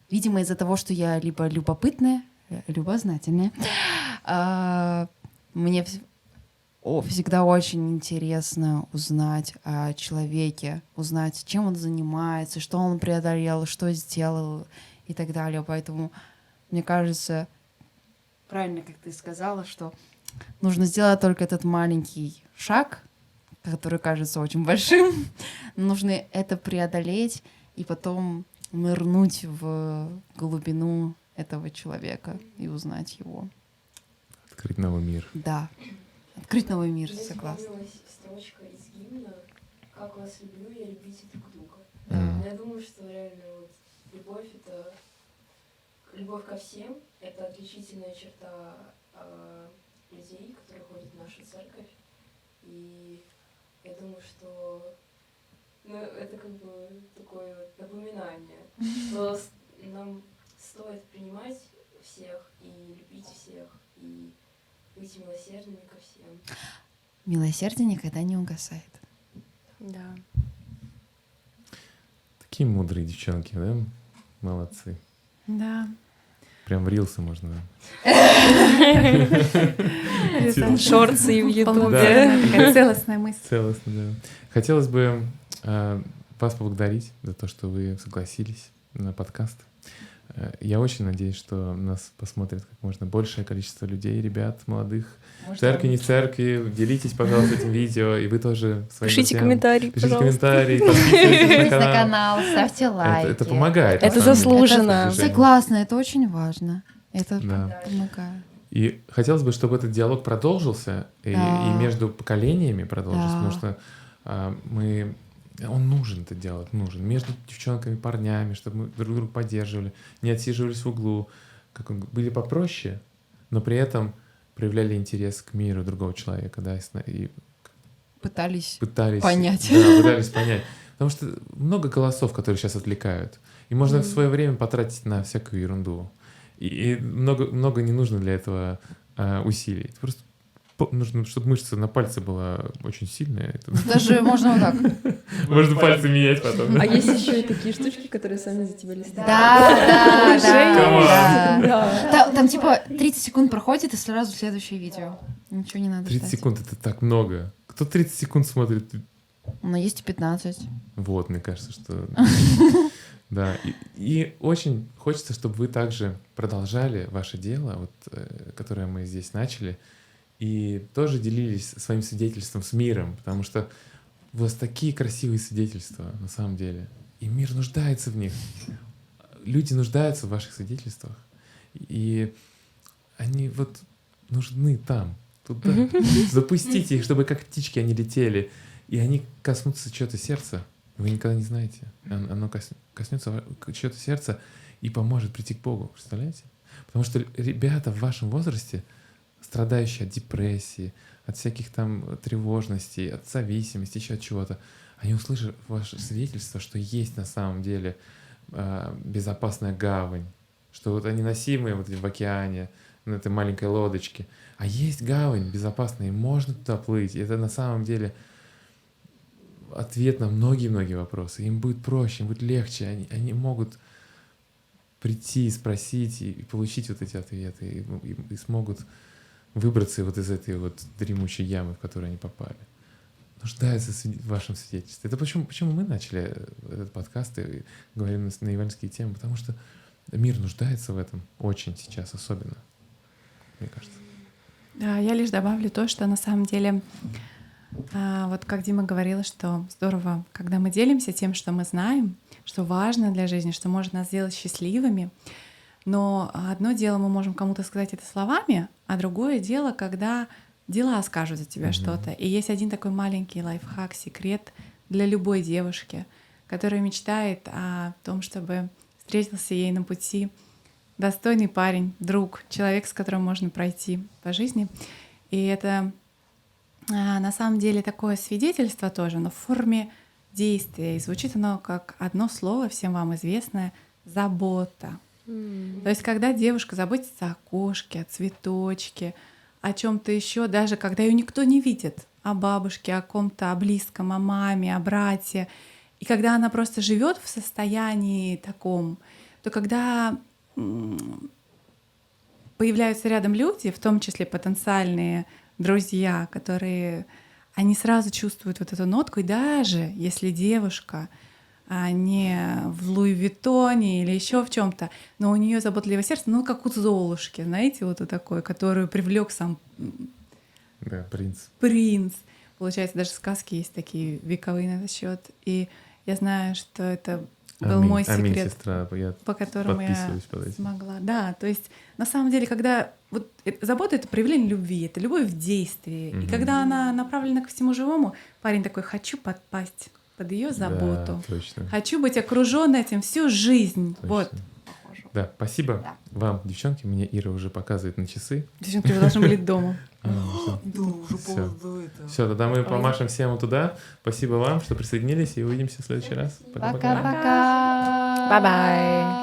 видимо, из-за того, что я либо любопытная, любознательная, мне всегда очень интересно узнать о человеке, узнать, чем он занимается, что он преодолел, что сделал и так далее. Поэтому, мне кажется, правильно, как ты сказала, что нужно сделать только этот маленький шаг, который кажется очень большим. Нужно это преодолеть и потом нырнуть в глубину этого человека и узнать его. Открыть новый мир. Да. Открыть новый мир, согласна. Строчка из гимна «Как вас люблю, я любите друг друга». Мгм. Я думаю, что реально вот любовь — это любовь ко всем, это отличительная черта людей, которые ходят в нашу церковь. И я думаю, что это как бы такое вот напоминание, что нам стоит принимать всех и любить всех, и быть милосердными ко всем. Милосердие никогда не угасает. Да. Такие мудрые девчонки, да? Молодцы. Да. прям в рилсы можно. Шорты в Ютубе. Полноценная такая целостная мысль. Целостно, да. Хотелось бы вас поблагодарить за то, что вы согласились на подкаст. Я очень надеюсь, что нас посмотрит как можно большее количество людей, ребят, молодых. В церкви, не в церкви. Делитесь, пожалуйста, этим видео. И вы тоже своим Пишите друзьям. комментарии, Пишите пожалуйста. комментарии, подписывайтесь на Подписывайтесь на канал. канал, ставьте лайки. Это помогает. на Это самом деле. заслуженно. Это- Согласна, это очень важно. Это Да. помогает. И хотелось бы, чтобы этот диалог продолжился и между поколениями продолжился, Да. потому что он нужен, этот диалог нужен. Между девчонками, парнями, чтобы мы друг друга поддерживали, не отсиживались в углу, были попроще, но при этом проявляли интерес к миру другого человека, да, и Пытались. пытались Понять. Да, пытались понять. Потому что много голосов, которые сейчас отвлекают. И можно свое время потратить на всякую ерунду. И много не нужно для этого усилий. Это просто нужно, чтобы мышца на пальце была очень сильная. Даже можно вот так. Можно пальцы менять потом. А есть еще и такие штучки, которые сами за тебя листают. Да, да, Come да. Там типа 30 секунд проходит, и сразу следующее видео. Ничего не надо 30 ждать. секунд — это так много. Кто 30 секунд смотрит? Но есть и 15. Вот, мне кажется, что... Да, и очень хочется, чтобы вы также продолжали ваше дело, вот, которое мы здесь начали, и тоже делились своим свидетельством с миром, потому что у вас такие красивые свидетельства, на самом деле, и мир нуждается в них. Люди нуждаются в ваших свидетельствах, и они вот нужны там, туда. Запустите их, чтобы как птички они летели, и они коснутся чьего-то сердца. Вы никогда не знаете. Оно коснется чьего-то сердца и поможет прийти к Богу. Представляете? Потому что ребята в вашем возрасте, страдающие от депрессии, от всяких там тревожностей, от зависимости, еще от чего-то, они услышат ваше свидетельство, что есть на самом деле безопасная гавань, что вот они носимые вот в океане, на этой маленькой лодочке, а есть гавань безопасная, и можно туда плыть. И это на самом деле ответ на многие-многие вопросы. Им будет проще, им будет легче, они могут прийти, спросить и получить вот эти ответы, и смогут выбраться вот из этой вот дремучей ямы, в которую они попали. Нуждаются в вашем свидетельстве. Это почему мы начали этот подкаст и говорим на евангельские темы, потому что мир нуждается в этом очень сейчас особенно, мне кажется. Да, я лишь добавлю то, что на самом деле, вот как Дима говорила, что здорово, когда мы делимся тем, что мы знаем, что важно для жизни, что может нас сделать счастливыми. Но одно дело мы можем кому-то сказать это словами, а другое дело, когда дела скажут за тебя что-то. И есть один такой маленький лайфхак, секрет для любой девушки, которая мечтает о том, чтобы встретился ей на пути достойный парень, друг, человек, с которым можно пройти по жизни. И это на самом деле такое свидетельство тоже, но в форме действия. И звучит оно как одно слово, всем вам известное — забота. То есть, когда девушка заботится о кошке, о цветочке, о чем-то еще, даже когда ее никто не видит, о бабушке, о ком-то, о близком, о маме, о брате, и когда она просто живет в состоянии таком, то когда появляются рядом люди, в том числе потенциальные друзья, которые они сразу чувствуют вот эту нотку, и даже если девушка не в Луи Виттоне или еще в чем-то, но у нее заботливое сердце, ну как у Золушки, знаете, вот у такой, которую привлек сам принц. Получается, даже сказки есть такие вековые на этот счет. И я знаю, что это был мой секрет, сестра, я по которому я под этим. смогла. Да, то есть на самом деле, когда вот забота — это проявление любви, это любовь в действии. И когда она направлена ко всему живому, парень такой: хочу подпасть под ее заботу. Да, точно. Хочу быть окружён этим всю жизнь. Точно. Вот. Да, спасибо вам, девчонки. Мне Ира уже показывает на часы. Девчонки, вы должны были дома. Да, уже Все. до этого. Все, тогда мы помашем всем туда. Спасибо вам, что присоединились, и увидимся в следующий раз. Пока-пока. Пока-пока. Bye-bye.